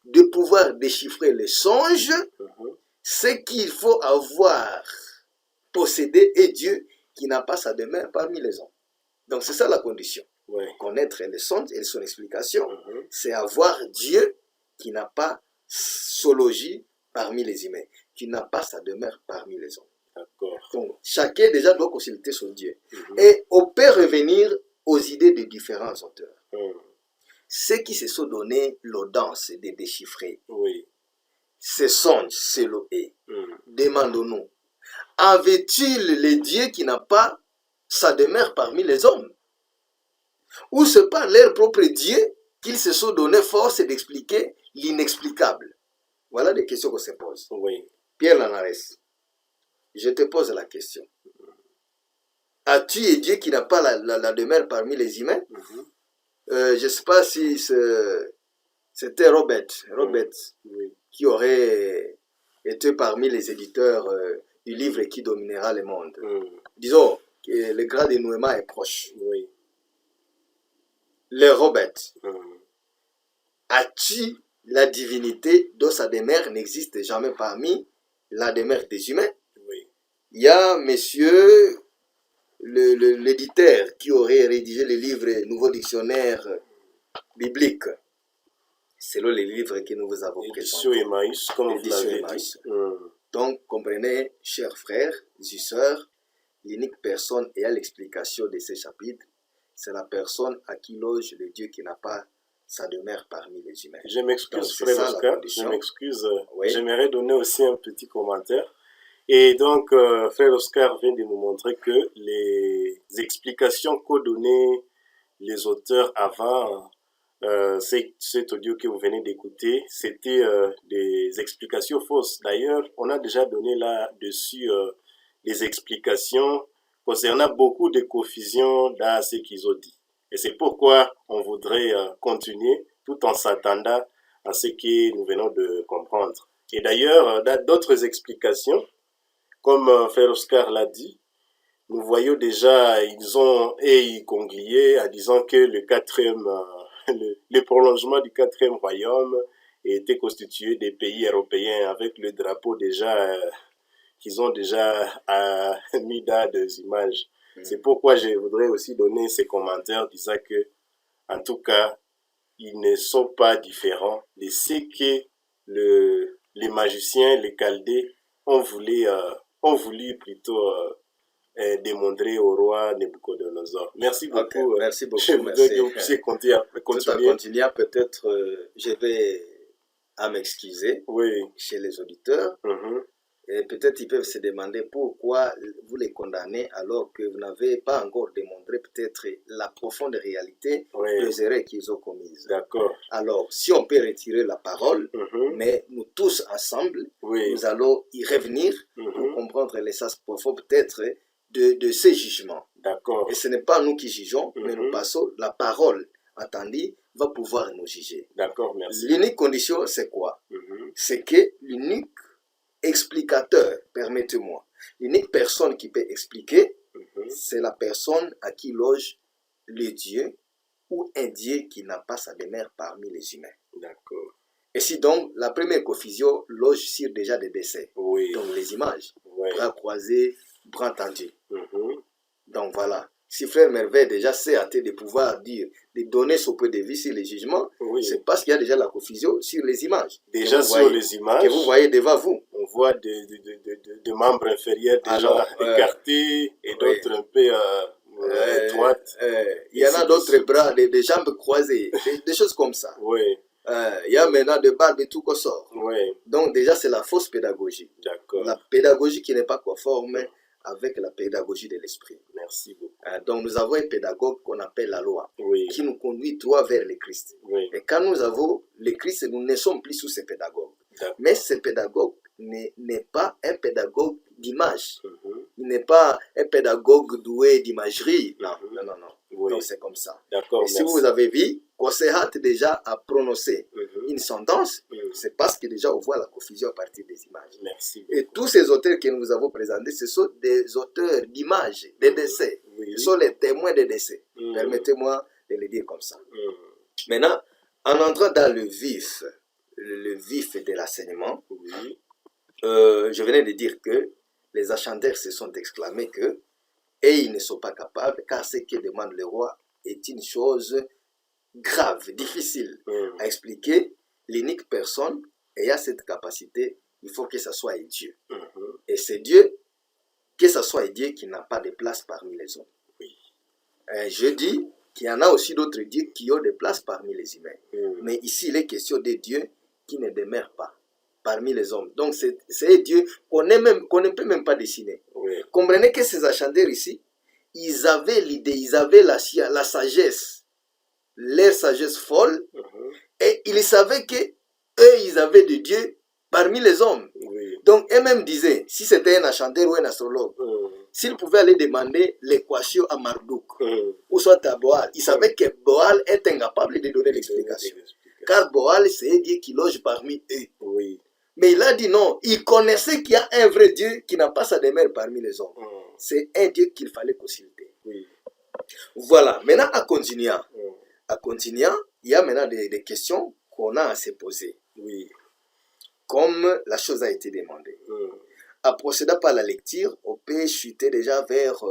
de pouvoir déchiffrer les songes, c'est qu'il faut avoir possédé un Dieu qui n'a pas sa demeure parmi les hommes. Donc c'est ça la condition. Connaître les songes et son explication, c'est avoir Dieu qui n'a pas son logis parmi les humains, qui n'a pas sa demeure parmi les hommes. D'accord. Donc, chacun déjà doit consulter son Dieu. Mhm. Et on peut revenir aux idées de différents auteurs. Mhm. Ceux qui se sont donné l'audace de déchiffrer Oui. ces songes, ces loés, Mhm. demandons-nous, avait-il le Dieu qui n'a pas sa demeure parmi les hommes? Ou c'est pas leur propre Dieu qu'ils se sont donné force d'expliquer l'inexplicable? Voilà des questions qu'on se pose. Oui. Pierre Lanares, je te pose la question. As-tu un Dieu qui n'a pas la demeure parmi les humains? Mhm. Je ne sais pas si c'était Robert Oui. qui aurait été parmi les éditeurs du livre qui dominera le monde. Mhm. Disons que le grand dénouement est proche. Oui. Le Robert, Mhm. as-tu la divinité dont sa demeure n'existe jamais parmi la demeure des humains? Oui. Il y a monsieur l'éditeur qui aurait rédigé le livre Nouveau Dictionnaire biblique, selon les livres que nous vous avons Édition présentés. Emmaüs, comme vous Édition l'avez Emmaüs. dit. Mhm. Donc, comprenez, chers frères et sœurs, l'unique personne ayant l'explication de ces chapitres, c'est la personne à qui loge le Dieu qui n'a pas sa demeure parmi les humains. Je m'excuse, Donc, c'est frère ça, la Oscar. Je condition. m'excuse. Oui. J'aimerais donner aussi un petit commentaire. Et donc, frère Oscar vient de nous montrer que les explications qu'ont données les auteurs avant cet audio que vous venez d'écouter, c'était des explications fausses. D'ailleurs, on a déjà donné là-dessus des explications concernant beaucoup de confusions dans ce qu'ils ont dit. Et c'est pourquoi on voudrait continuer tout en s'attendant à ce que nous venons de comprendre. Et d'ailleurs, dans d'autres explications, comme frère Oscar l'a dit, nous voyons déjà, ils concluaient en disant que le quatrième, le prolongement du quatrième royaume était constitué des pays européens avec le drapeau déjà qu'ils ont déjà mis dans des images. C'est pourquoi je voudrais aussi donner ces commentaires disant que, en tout cas, ils ne sont pas différents de ce que les magiciens, les Chaldées ont voulu plutôt démontrer au roi Nebuchadnezzar. Merci beaucoup. Okay, merci beaucoup. Je voudrais que vous puissiez continuer. Tout en continuant, peut-être je vais à m'excuser Oui. chez les auditeurs. Mhm. Et peut-être ils peuvent se demander pourquoi vous les condamnez alors que vous n'avez pas encore démontré peut-être la profonde réalité Oui. des erreurs qu'ils ont commises. D'accord. Alors, si on peut retirer la parole, Mhm. mais nous tous ensemble, Oui. nous allons y revenir pour Mhm. comprendre l'essence profonde peut-être de ces jugements. D'accord. Et ce n'est pas nous qui jugeons, mais nous Mhm. passons la parole entendue va pouvoir nous juger. D'accord, merci. L'unique condition, c'est quoi? Mhm. C'est que l'unique explicateur, permettez-moi, l'unique personne qui peut expliquer, Mhm. c'est la personne à qui loge le Dieu ou un Dieu qui n'a pas sa demeure parmi les humains. D'accord. Et si donc la première confusion loge sur déjà des décès, Oui. donc les images, Oui. bras croisés, bras tendus. Mhm. Donc voilà. Si Frère Merveille déjà s'est hâté de pouvoir dire, de donner son point de vue sur les jugements, Oui. c'est parce qu'il y a déjà la confusion sur les images. Déjà que vous sur voyez, les images, que vous voyez devant vous. on voit des membres inférieurs déjà Alors, écartés et d'autres un peu étroites. Il y en Ainsi a de d'autres suite. bras, des jambes croisées, des choses comme ça. Oui. Il y a maintenant des barbes et tout qu'on sort. Oui. Donc déjà, c'est la fausse pédagogie. D'accord. La pédagogie qui n'est pas conforme avec la pédagogie de l'esprit. Merci beaucoup. Donc nous avons un pédagogue qu'on appelle la loi, Oui. qui nous conduit droit vers le Christ. Oui. Et quand nous avons le Christ, nous ne sommes plus sous ces pédagogues. D'accord. Mais ce pédagogue n'est pas un pédagogue d'image. Mhm. Il n'est pas un pédagogue doué d'imagerie. Non, Mhm. non, non, non. Oui. Donc c'est comme ça. D'accord, Et si merci. vous avez vu qu'on s'est hâte déjà à prononcer Mhm. une sentence, Mhm. c'est parce que déjà on voit la confusion à partir des images. Merci Et beaucoup. tous ces auteurs que nous vous avons présentés, ce sont des auteurs d'images, des décès. Oui. Ce sont les témoins des décès. Mhm. Permettez-moi de le dire comme ça. Mhm. Maintenant, en entrant dans le vif de l'enseignement, Oui. je venais de dire que les acheteurs se sont exclamés que et ils ne sont pas capables, car ce que demande le roi est une chose grave, difficile Mhm. à expliquer. L'unique personne ayant cette capacité, il faut que ça soit Dieu. Mhm. Et c'est Dieu, que ça soit Dieu qui n'a pas de place parmi les hommes. Oui. Je dis qu'il y en a aussi d'autres dieux qui ont des places parmi les humains. Mhm. Mais ici, il est question des dieux qui ne demeurent pas parmi les hommes. Donc, c'est Dieu qu'on ne peut même pas dessiner. Oui. Comprenez que ces achandeurs ici, ils avaient l'idée, ils avaient la sagesse, leur sagesse folle, Mhm. et ils savaient que eux, ils avaient de Dieu parmi les hommes. Oui. Donc, eux-mêmes disaient, si c'était un achandeur ou un astrologue, Mhm. s'ils pouvaient aller demander l'équation à Marduk, Mhm. ou soit à Boal, ils savaient que Boal est incapable de donner l'explication. Car Boal, c'est un Dieu qui loge parmi eux. Oui. Mais il a dit non, il connaissait qu'il y a un vrai Dieu qui n'a pas sa demeure parmi les hommes. Mhm. C'est un Dieu qu'il fallait consulter. Oui. Voilà, maintenant à continuer. Mhm. À continuer, il y a maintenant des questions qu'on a à se poser. Oui. Comme la chose a été demandée. Mhm. À procéder par la lecture, on peut chuter déjà vers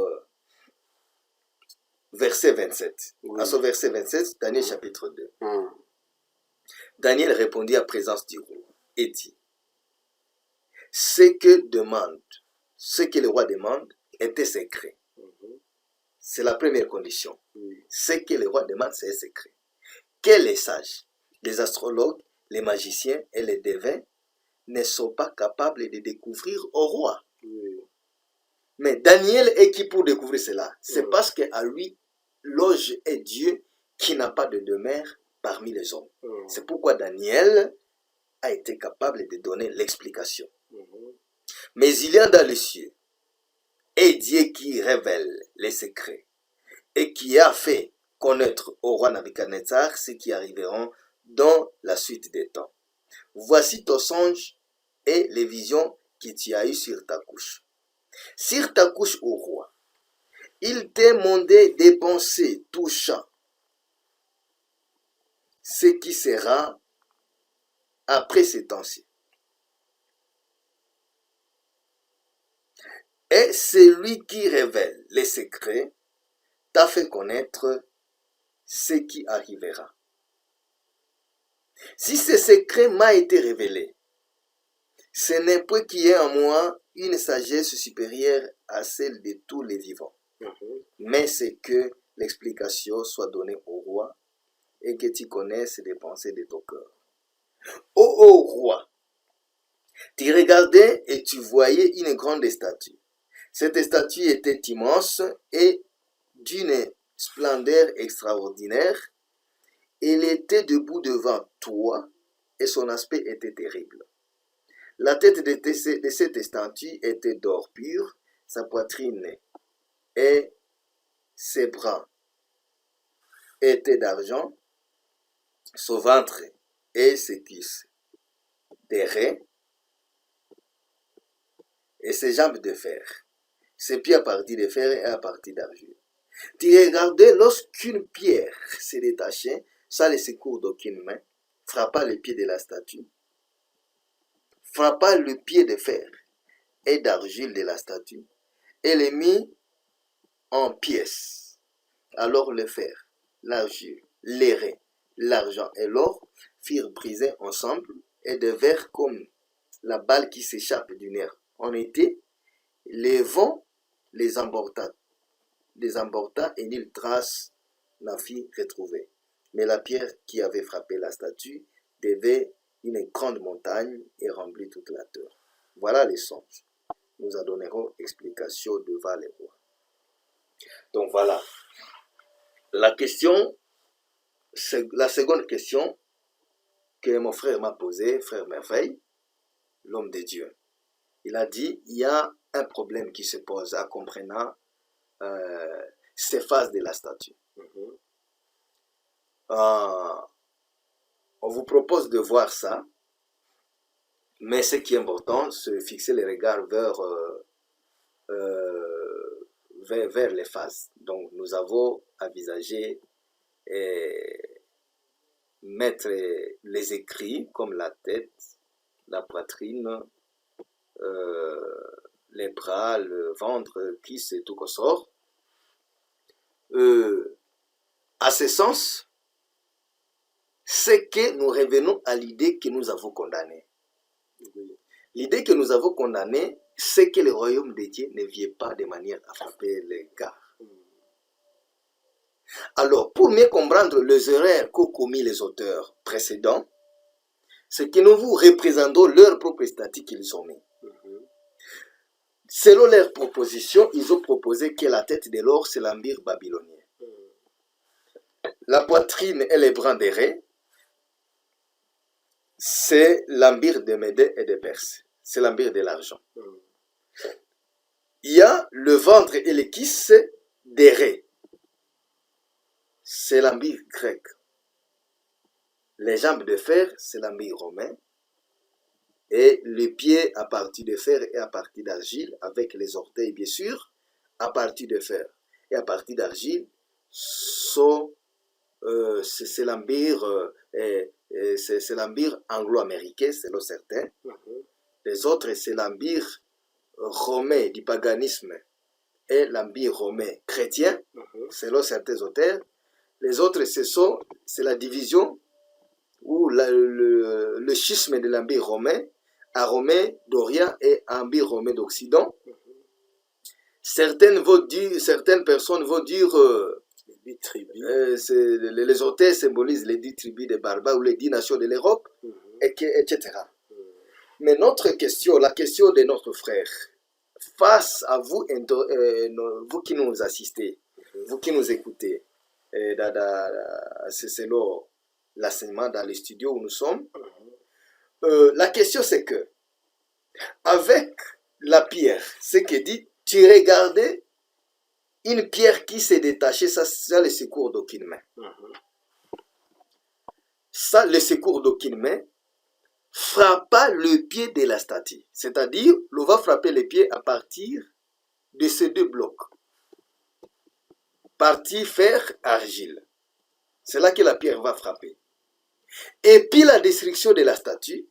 verset 27. Oui. À ce verset 27, Daniel chapitre 2. Mhm. Daniel répondit à la présence du roi et dit, ce que le roi demande était secret. Mhm. C'est la première condition. Oui. Ce que le roi demande, c'est secret. Que les sages, les astrologues, les magiciens et les devins ne sont pas capables de découvrir au roi. Oui. Mais Daniel est qui pour découvrir cela? C'est Mhm. parce qu'à lui loge un Dieu qui n'a pas de demeure parmi les hommes. Mhm. C'est pourquoi Daniel a été capable de donner l'explication. Mhm. Mais il y a dans les cieux un Dieu qui révèle les secrets et qui a fait connaître au roi Nabuchodonosor ce qui arriveront dans la suite des temps. Voici ton songe et les visions que tu as eues sur ta couche. Sur ta couche au roi, il t'est demandé de penser touchant ce qui sera après ces temps-ci. Et celui qui révèle les secrets t'a fait connaître ce qui arrivera. Si ce secret m'a été révélé, ce n'est pas qu'il y ait en moi une sagesse supérieure à celle de tous les vivants, Mhm. mais c'est que l'explication soit donnée au roi et que tu connaisses les pensées de ton cœur. Ô roi, tu regardais et tu voyais une grande statue. Cette statue était immense et d'une splendeur extraordinaire. Elle était debout devant toi et son aspect était terrible. La tête de cette statue était d'or pur, sa poitrine et ses bras étaient d'argent, son ventre et ses cuisses d'airain et ses jambes de fer, ses pieds à partir de fer et à partir d'argile. Tu regardais lorsqu'une pierre se détachait, sans le secours d'aucune main, frappa le pied de la statue, frappa le pied de fer et d'argile de la statue, et les mit en pièces. Alors le fer, l'argile, l'airain, l'argent et l'or firent briser ensemble et devinrent comme la balle qui s'échappe du nerf. En été, les vents les emporta et nulle trace n'en fit retrouver. Mais la pierre qui avait frappé la statue devait une grande montagne et remplit toute la terre. Voilà les songes. Nous en donnerons explication devant les rois. Donc voilà. La seconde question que mon frère m'a posée, frère Merveille, l'homme de Dieu. Il a dit, il y a un problème qui se pose en comprenant ces phases de la statue. Mhm. On vous propose de voir ça, mais ce qui est important, c'est de fixer les regards vers les phases. Donc nous avons envisagé mettre les écrits comme la tête, la poitrine, les bras, le ventre, cuisse et tout qu'on sort. À ce sens, c'est que nous revenons à l'idée que nous avons condamnée. Oui. L'idée que nous avons condamnée, c'est que le royaume de Dieu ne vient pas de manière à frapper les gars. Alors, pour mieux comprendre les erreurs qu'ont commis les auteurs précédents, c'est que nous vous représentons leur propre statut qu'ils ont mis. Selon leur proposition, ils ont proposé que la tête de l'or, c'est l'empire babylonien. La poitrine et les brins des raies, c'est l'empire de Médée et de Perse. C'est l'empire de l'argent. Il y a le ventre et les cuisses des raies. C'est l'empire grec. Les jambes de fer, c'est l'empire romain. Et les pieds à partir de fer et à partir d'argile, avec les orteils bien sûr, à partir de fer et à partir d'argile, c'est l'empire anglo-américain, selon certains. Les autres, c'est l'empire romain du paganisme et l'empire romain chrétien, selon certains auteurs. Les autres, c'est la division ou le schisme de l'empire romain à Romain d'Orient et empire romain d'Occident. Certaines personnes vont dire les auteurs symbolisent les 10 tribus des barbares ou les 10 nations de l'Europe, etc. Mais notre question, la question de notre frère, face à vous, vous qui nous assistez, vous qui nous écoutez, selon l'enseignement dans les studios où nous sommes, la question c'est que, avec la pierre, ce que dit, tu regardais une pierre qui s'est détachée, ça le secours d'aucune main. Ça, le secours d'aucune main, frappa le pied de la statue. C'est-à-dire, l'on va frapper les pieds à partir de ces deux blocs. Partie fer-argile. C'est là que la pierre va frapper. Et puis la destruction de la statue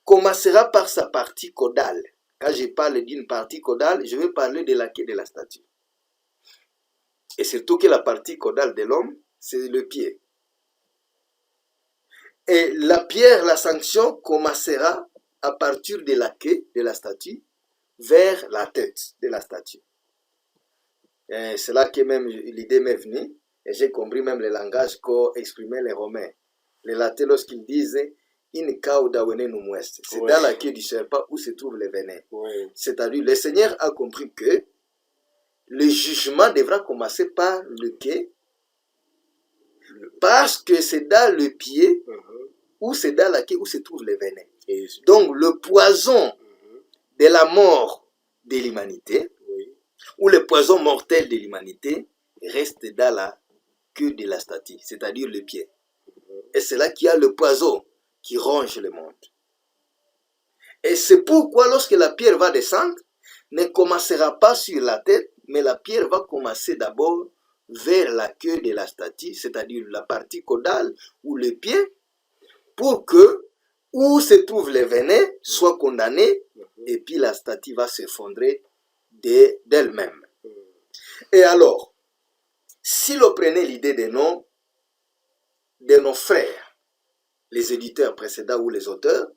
commencera par sa partie caudale. Quand je parle d'une partie caudale, je vais parler de la queue de la statue. Et surtout que la partie caudale de l'homme, c'est le pied. Et la pierre, la sanction, commencera à partir de la queue de la statue vers la tête de la statue. C'est là que même l'idée m'est venue, et j'ai compris même le langage qu'ont exprimé les Romains. Les Latins, lorsqu'ils disent in cauda venenum est, c'est dans la queue du serpent où se trouve le venin. C'est-à-dire, le Seigneur a compris que le jugement devra commencer par le quai, parce que c'est dans le pied ou c'est dans la queue où se trouve le venin. Donc le poison de la mort de l'humanité, ou le poison mortel de l'humanité, reste dans la queue de la statue, c'est-à-dire le pied. Et c'est là qu'il y a le poison qui ronge le monde. Et c'est pourquoi lorsque la pierre va descendre, ne commencera pas sur la tête, mais la pierre va commencer d'abord vers la queue de la statue, c'est-à-dire la partie caudale ou le pied, pour que où se trouve le venin soit condamné, et puis la statue va s'effondrer d'elle-même. Et alors, si l'on prenait l'idée de nos frères, les éditeurs précédents ou les auteurs,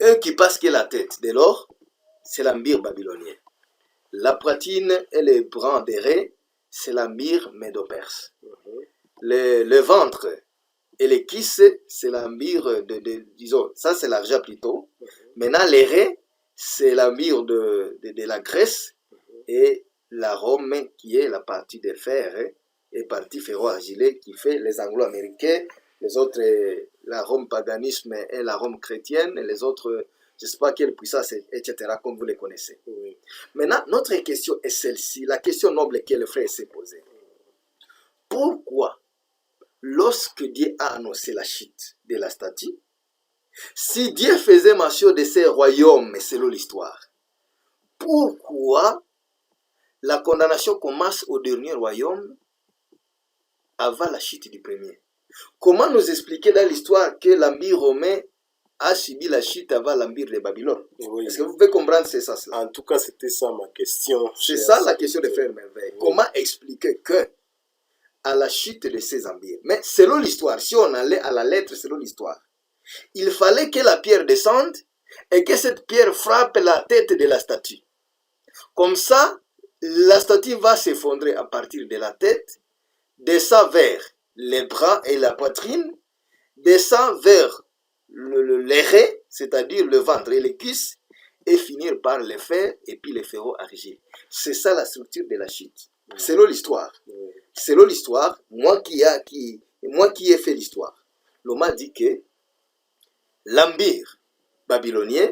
eux qui pensent que la tête de l'or, c'est l'empire babylonien. La poitrine et les bras des raies, c'est l'empire médo-perse. Le ventre et les cuisses, c'est l'empire disons, ça c'est l'argent plutôt. Maintenant, les raies, c'est l'empire de la Grèce et la Rome qui est la partie des fer et partie ferro-argilée qui fait les anglo-américains, les autres, la Rome paganisme et la Rome chrétienne, et les autres, je ne sais pas quelle puissance, etc., comme vous les connaissez. Maintenant, notre question est celle-ci, la question noble que le frère s'est posée. Pourquoi, lorsque Dieu a annoncé la chute de la statue, si Dieu faisait mention de ces royaumes, selon l'histoire, pourquoi la condamnation commence au dernier royaume avant la chute du premier? Comment nous expliquer dans l'histoire que l'empire romain a subi la chute avant l'empire de Babylone? Est-ce que vous pouvez comprendre c'est ça cela? En tout cas, c'était ça ma question. C'est ça la question de Frère Merveille. Comment expliquer que à la chute de ces empires, mais selon l'histoire, si on allait à la lettre selon l'histoire, il fallait que la pierre descende et que cette pierre frappe la tête de la statue. Comme ça, la statue va s'effondrer à partir de la tête, descend vers les bras et la poitrine, descend vers les reins, c'est-à-dire le ventre et les cuisses, et finir par les fers et puis les ferros argile. C'est ça la structure de la chute. Selon l'histoire. Selon l'histoire, moi qui ai fait l'histoire, l'on m'a dit que l'empire babylonien,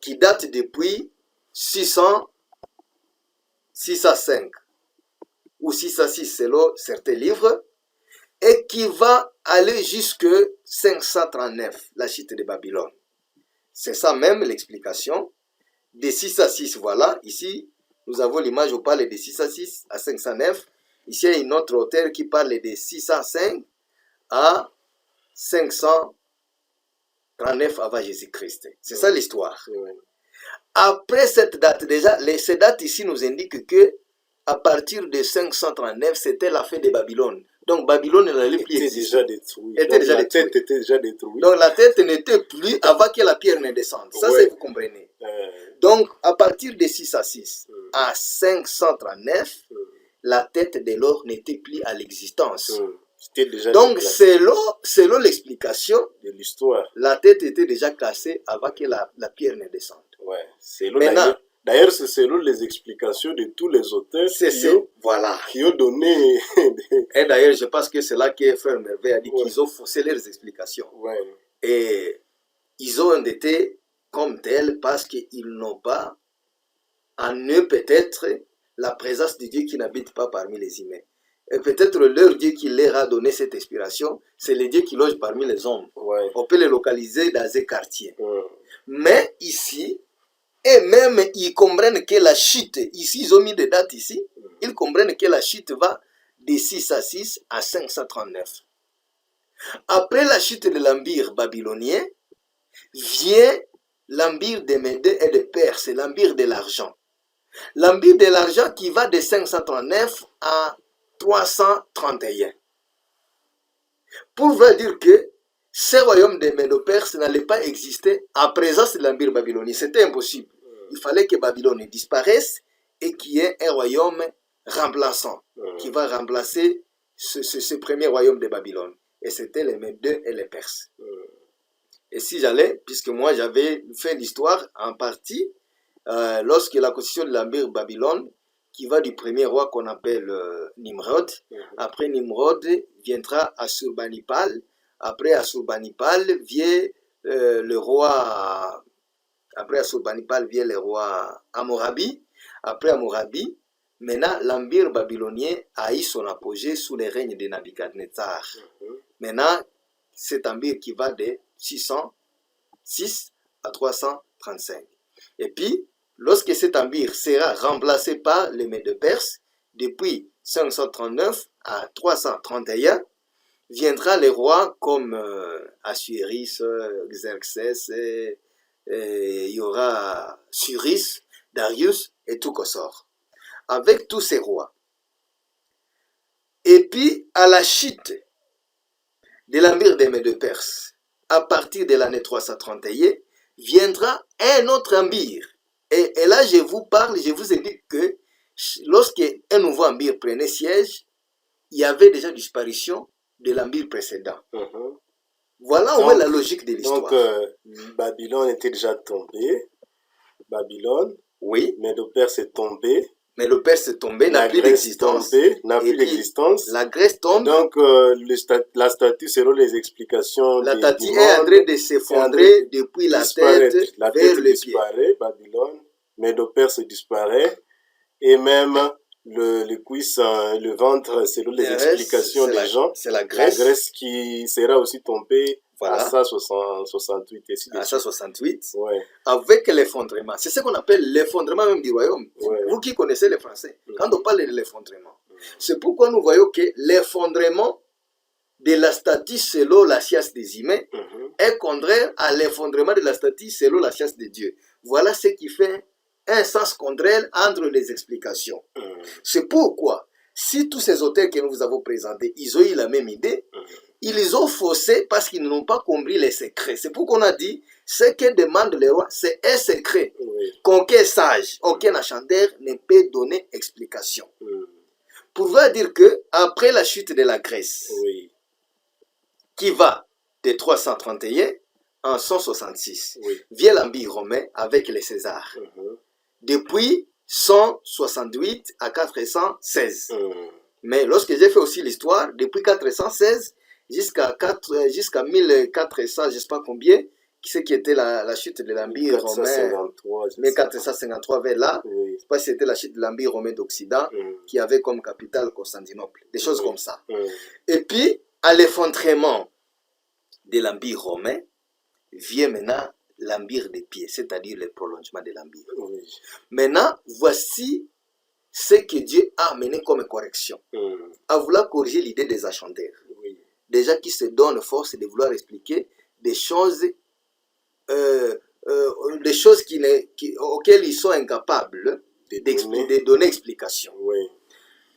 qui date depuis 605 ou 606 selon certains livres, et qui va aller jusque 539, la chute de Babylone. C'est ça même l'explication. De 606, voilà, ici, nous avons l'image où on parle de 606 à 509. Ici, il y a une autre auteur qui parle de 605 à 539 avant Jésus-Christ. C'est ça l'histoire. Après cette date, déjà, ces dates ici nous indiquent que à partir de 539, c'était la fin de Babylone. Donc Babylone n'allait plus exister. Était déjà détruite. La tête était déjà détruite. Donc la tête n'était plus avant que la pierre ne descende. Ça, c'est vous comprenez. Donc à partir de 6 à 6 à 539, la tête de l'or n'était plus à l'existence. Donc selon l'explication de l'histoire, la tête était déjà cassée avant que la pierre ne descende. Maintenant, d'ailleurs, c'est selon les explications de tous les auteurs qui ont donné... Et d'ailleurs, je pense que c'est là que Frère Merveille a dit qu'ils ont faussé leurs explications. Et ils ont été comme tels parce qu'ils n'ont pas en eux peut-être la présence de Dieu qui n'habite pas parmi les humains. Et peut-être leur Dieu qui leur a donné cette inspiration, c'est le Dieu qui loge parmi les hommes. On peut les localiser dans un quartier. Mais ici, et même ils comprennent que la chute, ici ils ont mis des dates ici, ils comprennent que la chute va de 6 à 6 à 539. Après la chute de l'empire babylonien, vient l'empire des Médés et des Perses, l'empire de l'argent. L'empire de l'argent qui va de 539 à 331. Pour vous dire que ce royaume des Médo-Perses n'allait pas exister en présence de l'empire babylonien. C'était impossible. Il fallait que Babylone disparaisse et qu'il y ait un royaume remplaçant qui va remplacer ce premier royaume de Babylone. Et c'était les Médeux et les Perses. Et si j'allais, puisque moi j'avais fait l'histoire en partie, lorsque la constitution de l'empire Babylone, qui va du premier roi qu'on appelle Nimrod, après Nimrod viendra Assurbanipal, après Assurbanipal vient le roi... Après Assurbanipal vient le roi Hammurabi. Après Hammurabi, maintenant l'empire babylonien a eu son apogée sous le règne de Nabucodonosor. Maintenant, cet empire qui va de 606 à 335. Et puis, lorsque cet empire sera remplacé par les Médo-Perses, depuis 539 à 331, viendra les rois comme Assuérus, Xerxès, il y aura Cyrus, Darius et Tukhosor, avec tous ces rois. Et puis, à la chute de l'empire des Médo-Perses, à partir de l'année 331, viendra un autre empire. Et là, je vous parle, je vous indique que lorsque un nouveau empire prenait siège, il y avait déjà disparition de l'empire précédent. Voilà au moins la logique de l'histoire. Donc, Babylone était déjà tombée. Babylone, Médo-Perse est tombé. Médo-Perse est tombé, n'a plus d'existence. N'a plus d'existence. La Grèce tombe. Donc, la statue, selon les explications, la statue est en train de s'effondrer depuis la tête vers le pied. Babylone, Médo-Perse disparaît. Et même le cuisse, le ventre, selon les explications des gens, c'est la Grèce qui sera aussi tombée à ça 68. À ça 68, avec l'effondrement. C'est ce qu'on appelle l'effondrement même du royaume. Vous qui connaissez les Français, quand on parle de l'effondrement, c'est pourquoi nous voyons que l'effondrement de la statue selon la science des humains est contraire à l'effondrement de la statue selon la science de Dieu. Voilà ce qui fait un sens contraire entre les explications. C'est pourquoi, si tous ces auteurs que nous vous avons présentés, ils ont eu la même idée, ils ont faussé parce qu'ils n'ont pas compris les secrets. C'est pourquoi on a dit Ce que demande le roi, c'est un secret Oui. qu'aucun sage, aucun achanteur ne peut donner explication. Pour pouvoir dire que après la chute de la Grèce, Oui. qui va de 331 en 166, Oui. vient l'Empire romain avec les Césars. Depuis 168 à 416. Mais lorsque j'ai fait aussi l'histoire, depuis 416 jusqu'à 1400, je ne sais pas combien, ce qui était la chute de l'Empire romain, 1453 vers là, Oui. je ne sais pas si c'était la chute de l'Empire romain d'Occident, qui avait comme capitale Constantinople, des choses comme ça. Et puis, à l'effondrement de l'Empire romain, vient maintenant l'Empire des pieds, c'est-à-dire le prolongement de l'Empire. Oui. Maintenant, voici ce que Dieu a amené comme correction, à vouloir corriger l'idée des achantaires. Oui. Déjà qui se donnent force de vouloir expliquer des choses, auxquelles ils sont incapables de donner explication. Oui.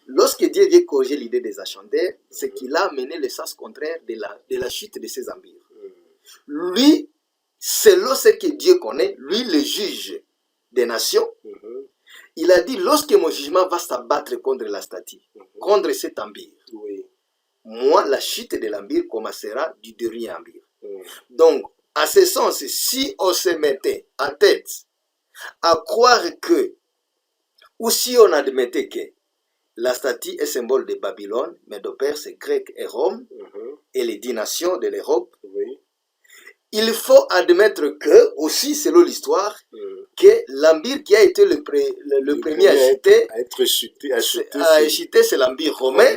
Lorsque Dieu vient corriger l'idée des achantaires, c'est qu'il a amené le sens contraire de la chute de ces empires. Lui, selon ce que Dieu connaît, lui le juge des nations, il a dit, lorsque mon jugement va s'abattre contre la statue, contre cet empire, Oui. moi, la chute de l'empire commencera du dernier empire. Donc, à ce sens, si on se mettait en tête à croire que, ou si on admettait que la statue est symbole de Babylone, Médo-Perse, Grec et Rome, et les 10 nations de l'Europe, Oui. il faut admettre que, aussi selon l'histoire, que l'empire qui a été le premier à chuter, c'est l'empire romain.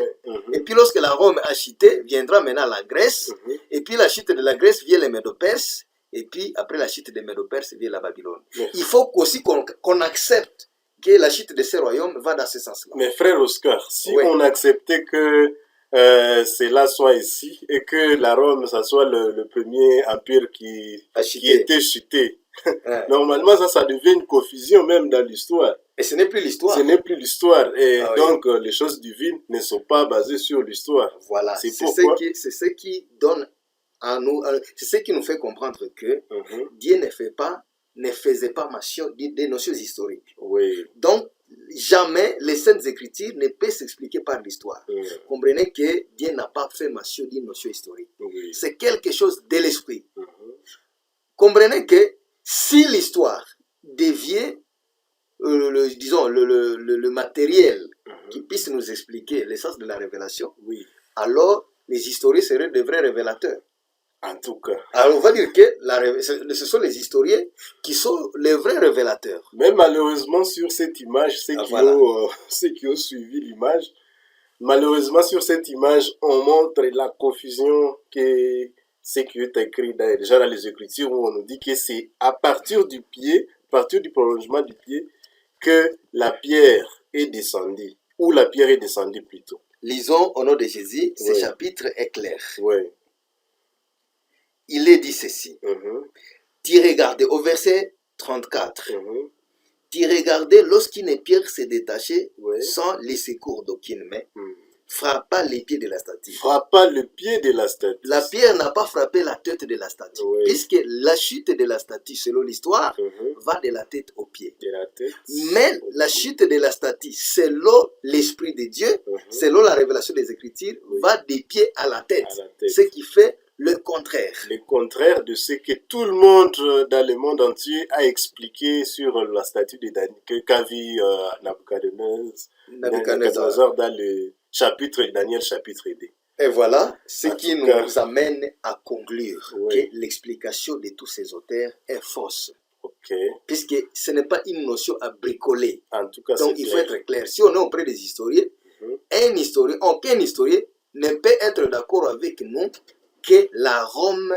Et puis lorsque la Rome a chuté, viendra maintenant la Grèce. Et puis la chute de la Grèce vient les Médo-Perses. Et puis après la chute des Médo-Perses vient la Babylone. Il faut aussi qu'on accepte que la chute de ces royaumes va dans ce sens-là. Mais frère Oscar, si on acceptait que cela soit ici et que la Rome, ça soit le premier empire qui était chuté, normalement ça devient une confusion même dans l'histoire. Et ce n'est plus l'histoire. Ce n'est plus l'histoire. Et donc les choses divines ne sont pas basées sur l'histoire. Voilà, c'est ce qui donne à nous, c'est ce qui nous fait comprendre que Dieu ne faisait pas mention des notions historiques. Oui. Donc, jamais les Saintes Écritures ne peuvent s'expliquer par l'histoire. Comprenez que Dieu n'a pas fait mention d'une notion historique. C'est quelque chose de l'esprit. Comprenez que si l'histoire devient, le matériel qui puisse nous expliquer l'essence de la révélation, alors les historiens seraient de vrais révélateurs. En tout cas. Alors on va dire que ce sont les historiens qui sont les vrais révélateurs. Mais malheureusement sur cette image, ceux qui ont suivi l'image, malheureusement sur cette image, on montre la confusion que ce qui est écrit déjà dans les Écritures où on nous dit que c'est à partir du pied, à partir du prolongement du pied, que la pierre est descendue, ou la pierre est descendue plutôt. Lisons au nom de Jésus, ce chapitre est clair. Oui. Il est dit ceci. Tu regardais au verset 34. Tu regardais lorsqu'une pierre s'est détachée sans les secours d'aucune main, frappa les pieds de la statue. Frappa le pied de la statue. La pierre n'a pas frappé la tête de la statue, puisque la chute de la statue, selon l'histoire, va de la tête aux pieds. Mais la chute de la statue, selon l'Esprit de Dieu, selon la révélation des Écritures, va des pieds à la tête. Ce qui fait le contraire. Le contraire de ce que tout le monde dans le monde entier a expliqué sur la statue de Daniel, qu'a vu Nabuchodonosor dans le chapitre Daniel chapitre 2. Et voilà ce qui nous amène à conclure que l'explication de tous ces auteurs est fausse. Puisque ce n'est pas une notion à bricoler. En tout cas, donc il faut être clair. Si on est auprès des historiens, aucun historien ne peut être d'accord avec nous que la Rome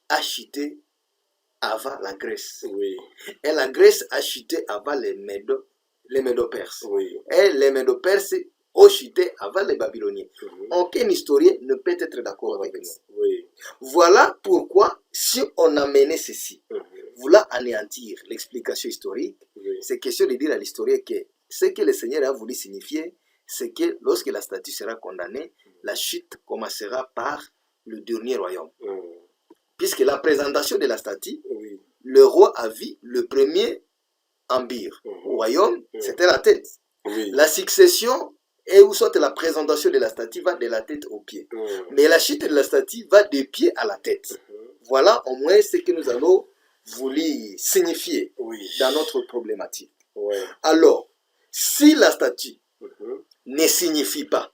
a chuté avant la Grèce. Et la Grèce a chuté avant les Médo-Perses. Et les Médo-Perses ont chuté avant les Babyloniens. Aucun historien ne peut être d'accord avec nous. Voilà pourquoi, si on amenait ceci, vouloir anéantir l'explication historique, c'est question de dire à l'historien que ce que le Seigneur a voulu signifier, c'est que lorsque la statue sera condamnée, la chute commencera par le dernier royaume. Puisque la présentation de la statue le roi Avi, le premier empire. Au royaume, c'était la tête. Oui. La succession, et où soit la présentation de la statue, va de la tête aux pieds. Mais la chute de la statue va des pieds à la tête. Voilà au moins ce que nous allons vouloir signifier dans notre problématique. Alors, si la statue ne signifie pas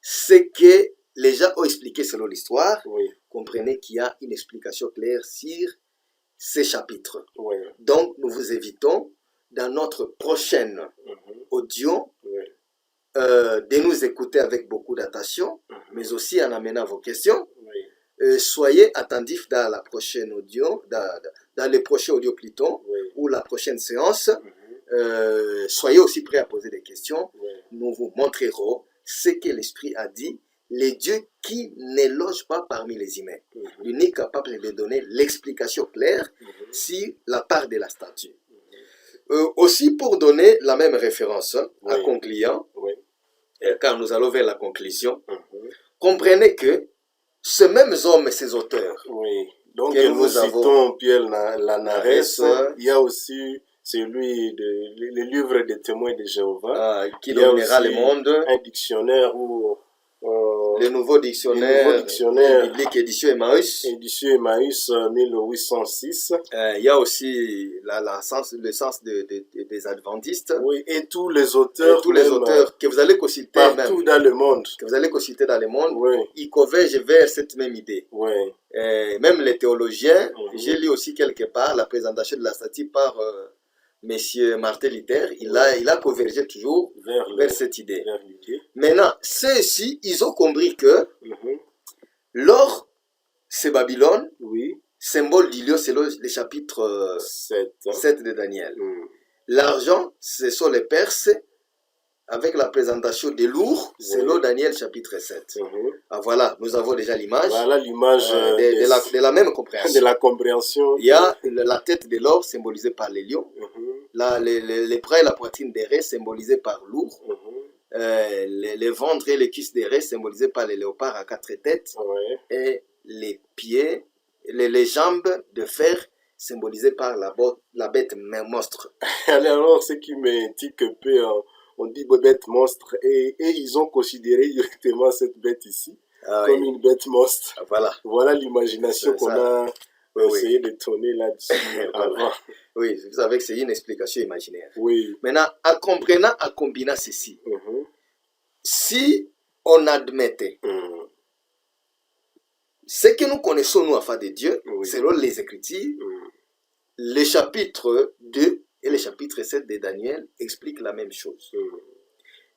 ce que les gens ont expliqué selon l'histoire, comprenez qu'il y a une explication claire sur ces chapitres. Donc, nous vous invitons dans notre prochaine audio de nous écouter avec beaucoup d'attention, mais aussi en amenant vos questions. Soyez attentifs dans la prochaine audio, dans les prochains audios plutôt, ou la prochaine séance. Soyez aussi prêts à poser des questions. Nous vous montrerons ce que l'Esprit a dit, les dieux qui ne logent pas parmi les humains. L'unique capable de donner l'explication claire sur la part de la statue. Aussi pour donner la même référence à concluant, car nous allons vers la conclusion, comprenez que ces mêmes hommes et ces auteurs, donc nous citons Pierre Lanarès, il y a aussi celui le livre des témoins de Jéhovah, qui dominera le monde, un dictionnaire où le nouveau dictionnaire biblique édition Emmaüs. Édition Emmaüs 1806. Il y a aussi le sens des adventistes. Et tous les auteurs. Tous les auteurs que vous allez citer partout dans le monde. Que vous allez citer dans le monde. Ils convergent vers cette même idée. Même les théologiens, j'ai lu aussi quelque part la présentation de la statue par Monsieur Martin Luther, il a convergé toujours vers cette idée. Maintenant, ceux-ci, ils ont compris que l'or, c'est Babylone, symbole du lieu, c'est le chapitre 7 de Daniel. L'argent, ce sont les Perses, avec la présentation des lourds, c'est le Daniel chapitre 7. Voilà, nous avons déjà l'image. Voilà l'image de la même compréhension. De la compréhension. Il y a la tête de l'or symbolisée par les lions. Les bras et la poitrine des raies symbolisés par l'ours. Les ventres et les cuisses des raies symbolisés par les léopards à 4 têtes. Et les pieds, les jambes de fer symbolisées par la bête monstre. Alors, ce qui me dit que peu, on dit bête monstre, et ils ont considéré directement cette bête ici comme une bête monstre. Voilà l'imagination qu'on a essayé de tourner là-dessus avant. Oui, vous savez que c'est une explication imaginaire. Maintenant, en comprenant, en combinant ceci, si on admettait ce que nous connaissons, nous, afin de Dieu, selon les Écritures, les chapitres 2 et le chapitre 7 de Daniel expliquent la même chose.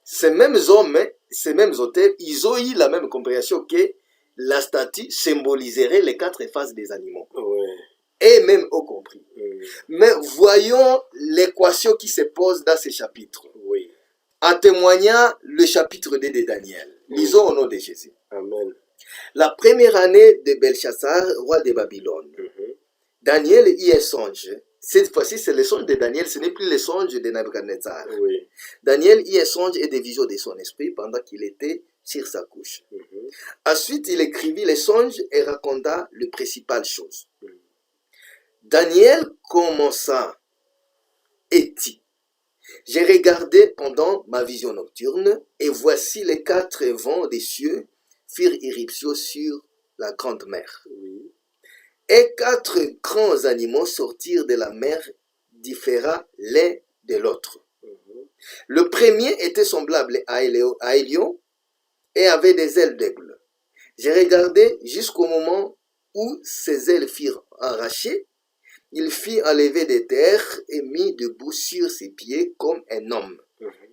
Ces mêmes hommes, ces mêmes auteurs, ils ont eu la même compréhension que la statue symboliserait les 4 phases des animaux. Et même au compris. Mais voyons l'équation qui se pose dans ces chapitres. En témoignant le chapitre 2 de Daniel. Lisons au nom de Jésus. Amen. La première année de Belchassar, roi de Babylone. Daniel y est songe. Cette fois-ci, c'est le songe de Daniel, ce n'est plus le songe de Nabuchodonosor. Daniel y est songe et des visions de son esprit pendant qu'il était sur sa couche. Ensuite, il écrivit les songes et raconta les principales choses. Daniel commença et dit: j'ai regardé pendant ma vision nocturne, et voici les 4 vents des cieux firent irruption sur la grande mer. Et 4 grands animaux sortirent de la mer, différents l'un de l'autre. Le premier était semblable à un lion et avait des ailes d'aigle. J'ai regardé jusqu'au moment où ses ailes furent arrachées. Il fit enlever des terres et mis debout sur ses pieds comme un homme.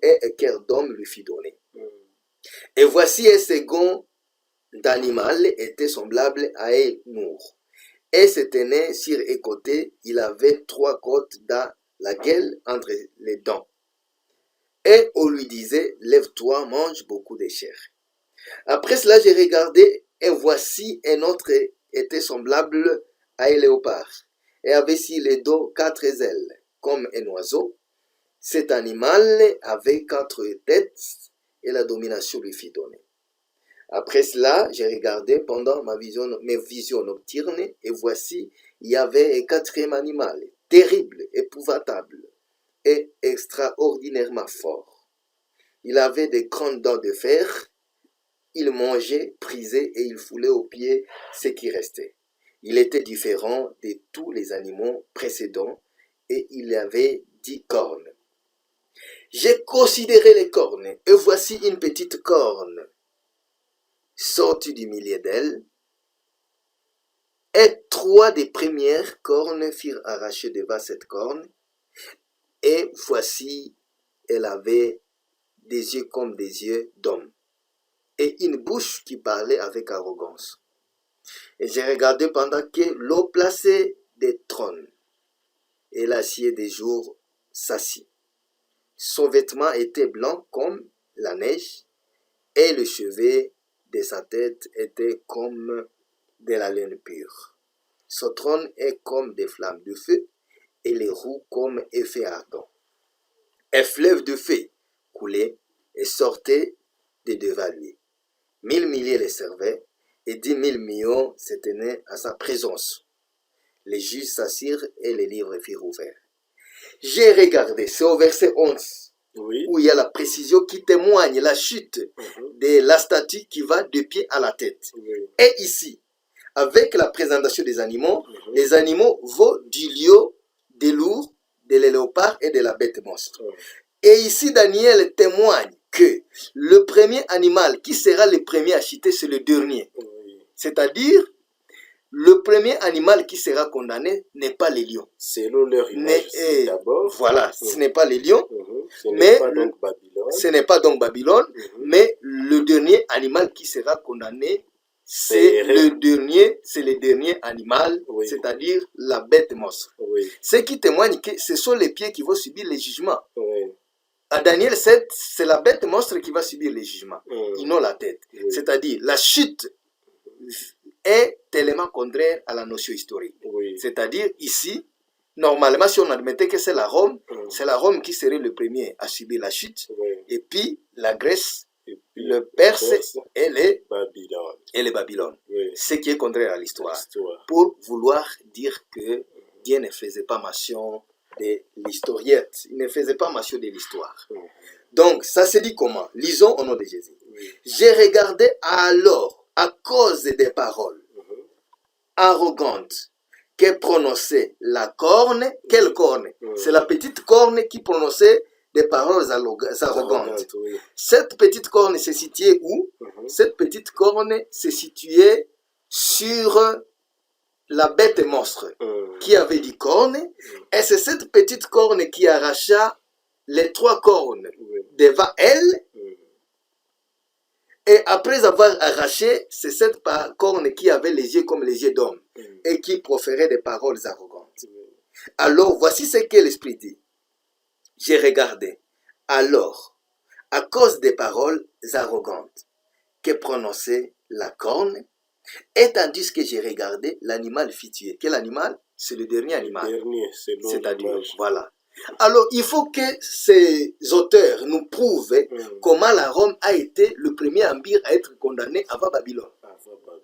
Et un cœur d'homme lui fit donner. Et voici un second d'animal était semblable à un ours. Et se tenait sur un côté, il avait 3 côtes dans la gueule entre les dents. Et on lui disait: lève-toi, mange beaucoup de chair. Après cela, j'ai regardé, et voici un autre était semblable à un léopard, et avait sur les dos 4 ailes, comme un oiseau. Cet animal avait 4 têtes, et la domination lui fit donner. Après cela, j'ai regardé pendant mes visions nocturnes, et voici il y avait un quatrième animal, terrible, épouvantable et extraordinairement fort. Il avait des grandes dents de fer, il mangeait, prisait et il foulait aux pieds ce qui restait. Il était différent de tous les animaux précédents et il avait 10 cornes. J'ai considéré les cornes et voici une petite corne sortie du milieu d'elle. Et 3 des premières cornes furent arrachées devant cette corne. Et voici, elle avait des yeux comme des yeux d'homme et une bouche qui parlait avec arrogance. Et j'ai regardé pendant que l'eau placée des trônes et l'acier des jours s'assit. Son vêtement était blanc comme la neige et le chevet de sa tête était comme de la laine pure. Son trône est comme des flammes de feu et les roues comme un feu ardent. Un fleuve de feu coulait et sortait de devant lui. 1000 milliers le servaient et 10 000 millions se tenaient à sa présence. Les juges s'assirent et les livres furent ouverts. J'ai regardé, c'est au verset 11, Oui. où il y a la précision qui témoigne la chute de la statue qui va de pied à la tête. Oui. Et ici, avec la présentation des animaux, les animaux vont du lion, des loups, de léopard et de la bête monstre. Et ici, Daniel témoigne que le premier animal qui sera le premier à chuter, c'est le dernier. Oui. C'est-à-dire, le premier animal qui sera condamné n'est pas le lion. Selon leur image d'abord. Voilà, ce n'est pas le lion, Ce n'est mais pas donc Babylone. ce n'est pas donc Babylone, mais le dernier animal qui sera condamné, c'est le dernier animal, Oui. c'est-à-dire la bête monstre. Oui. Ce qui témoigne que ce sont les pieds qui vont subir les jugements. Oui. À Daniel 7, c'est la bête monstre qui va subir les jugements, et non la tête. Oui. C'est-à-dire, la chute est tellement contraire à la notion historique. Oui. C'est-à-dire, ici, normalement, si on admettait que c'est la Rome, c'est la Rome qui serait le premier à subir la chute, Oui. et puis la Grèce, Et puis, le Perse et les Babylone. Oui. Ce qui est contraire à l'histoire. L'histoire. Pour vouloir dire que Dieu ne faisait pas mention de l'historiette. Il ne faisait pas mention de l'histoire. Donc, ça se dit comment? Lisons au nom de Jésus. Oui. J'ai regardé alors, à cause des paroles arrogantes que prononçait la corne. Quelle corne? C'est la petite corne qui prononçait des paroles arrogantes. Oui. Cette petite corne se situait où? Cette petite corne se situait sur la bête monstre qui avait 10 cornes, et c'est cette petite corne qui arracha les 3 cornes devant elle, et après avoir arraché, c'est cette corne qui avait les yeux comme les yeux d'homme et qui proférait des paroles arrogantes. Alors voici ce que l'Esprit dit. J'ai regardé, alors, à cause des paroles arrogantes que prononçait la corne, et tandis que j'ai regardé, l'animal fit tuer. Quel animal? C'est le dernier animal. Le dernier, C'est-à-dire, voilà. Alors, il faut que ces auteurs nous prouvent comment la Rome a été le premier empire à être condamné avant Babylone.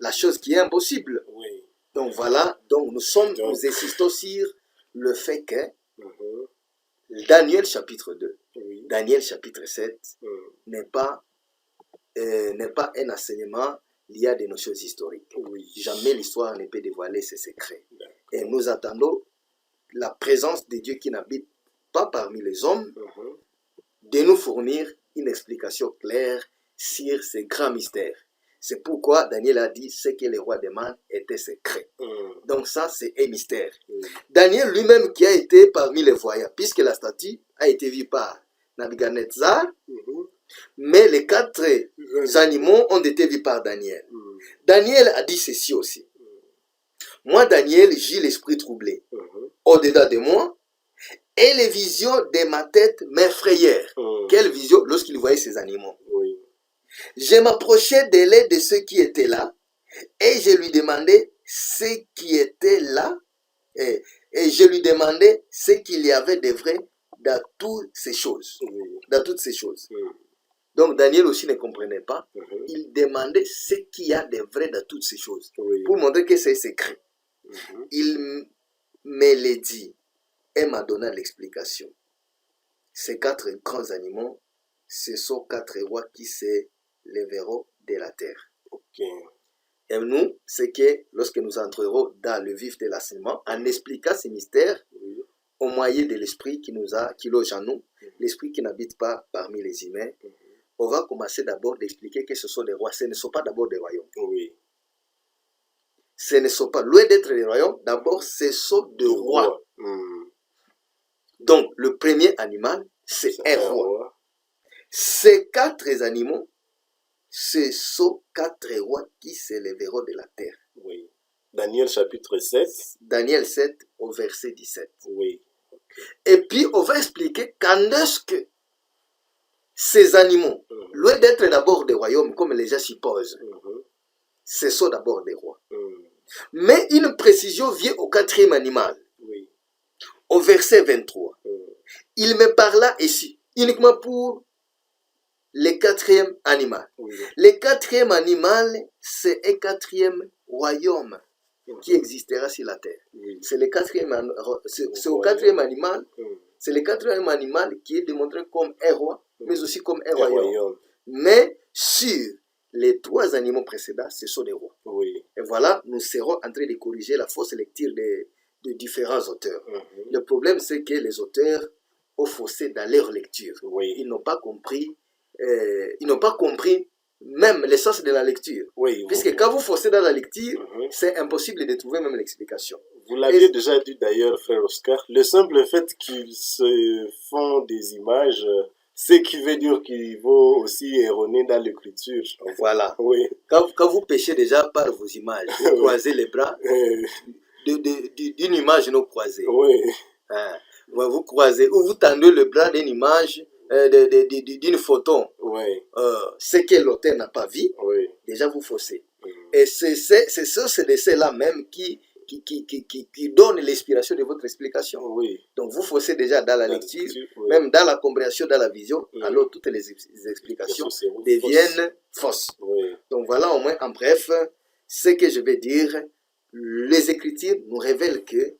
La chose qui est impossible. Oui. Donc voilà, donc nous insistons sur le fait que Daniel chapitre 2, Oui. Daniel chapitre 7 n'est pas un enseignement lié à des notions historiques. Oui. Jamais l'histoire ne peut dévoiler ses secrets. Et nous attendons la présence de Dieu qui n'habite pas parmi les hommes de nous fournir une explication claire sur ces grands mystères. C'est pourquoi Daniel a dit ce que les rois demandent était secret. Donc ça, c'est un mystère. Daniel lui-même qui a été parmi les voyants, puisque la statue a été vue par Nabuchodonosor, mais les 4 animaux ont été vus par Daniel. Daniel a dit ceci aussi. Moi, Daniel, j'ai l'esprit troublé au-dedans de moi, et les visions de ma tête m'effrayèrent. Quelle vision? Lorsqu'il voyait ces animaux. Oui. Je m'approchais de l'aide de ceux qui étaient là, et je lui demandais ce qui était là, et je lui demandais ce qu'il y avait de vrai dans toutes ces choses. Dans toutes ces choses. Donc Daniel aussi ne comprenait pas. Il demandait ce qu'il y a de vrai dans toutes ces choses. Pour montrer que c'est secret. il me les dit et m'a donné l'explication. Ces 4 grands animaux, ce sont 4 rois qui se lèveront de la terre. Ok. Et nous, c'est que lorsque nous entrerons dans le vif de l'enseignement, en expliquant ces mystères, au moyen de l'esprit qui loge en nous, l'esprit qui n'habite pas parmi les humains, on va commencer d'abord d'expliquer que ce sont des rois. Ce ne sont pas d'abord des royaumes. Oui. Ce ne sont pas, loin d'être des royaumes, d'abord ce sont des rois. Donc, le premier animal, c'est un roi. Ces 4 animaux, ce sont 4 rois qui s'élèveront de la terre. Oui. Daniel chapitre 7. Daniel 7 au verset 17. Oui. Et puis, on va expliquer quand est-ce que ces animaux, loin d'être d'abord des royaumes, comme les gens supposent, ce sont d'abord des rois. Mais une précision vient au 4e animal. Oui. Au verset 23. Il me parla ici, uniquement pour le 4e animal. Oui. Le 4e animal, c'est un 4e royaume qui existera sur la terre. Oui. C'est le 4e, c'est au 4e animal, c'est le 4e animal qui est démontré comme un roi, mais aussi comme un royaume. Mais sur les 3 animaux précédents, ce sont des rois. Oui. Et voilà, nous serons en train de corriger la fausse lecture de différents auteurs. Le problème, c'est que les auteurs ont faussé dans leur lecture. Oui. Ils n'ont pas compris même l'essence de la lecture. Oui. Puisque quand vous faussez dans la lecture, c'est impossible de trouver même l'explication. Vous l'aviez déjà dit d'ailleurs, frère Oscar, le simple fait qu'ils se font des images, ce qui veut dire qu'ils vont aussi erroner dans l'écriture. Voilà. Oui. Quand vous péchez déjà par vos images, vous croisez les bras d'une image non croisée. Oui. Vous croisez, ou vous tendez le bras d'une image, d'une photo. Oui. Ce que l'auteur n'a pas vu, oui. Déjà vous faussez. Et c'est de ceux-là même qui donne l'inspiration de votre explication. Oui. Donc vous faussez déjà dans la lecture, même dans la compréhension, dans la vision, alors toutes les explications deviennent fausses. Oui. Donc voilà au moins en bref ce que je vais dire. Les Écritures nous révèlent que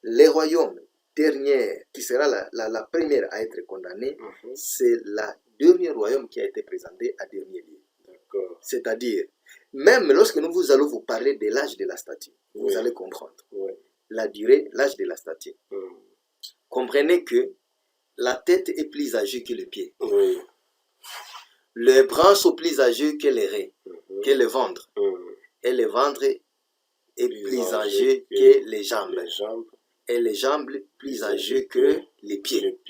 les royaumes derniers, qui sera la première à être condamnée, c'est la dernière royaume qui a été présenté à dernier lieu. C'est-à-dire, même lorsque nous allons vous parler de l'âge de la statue, vous allez comprendre la durée, l'âge de la statue. Comprenez que la tête est plus âgée que le pied. Les bras sont plus âgés que les reins, que le ventre. Et le ventre est plus âgé que les jambes. Et les jambes plus âgées que les pieds.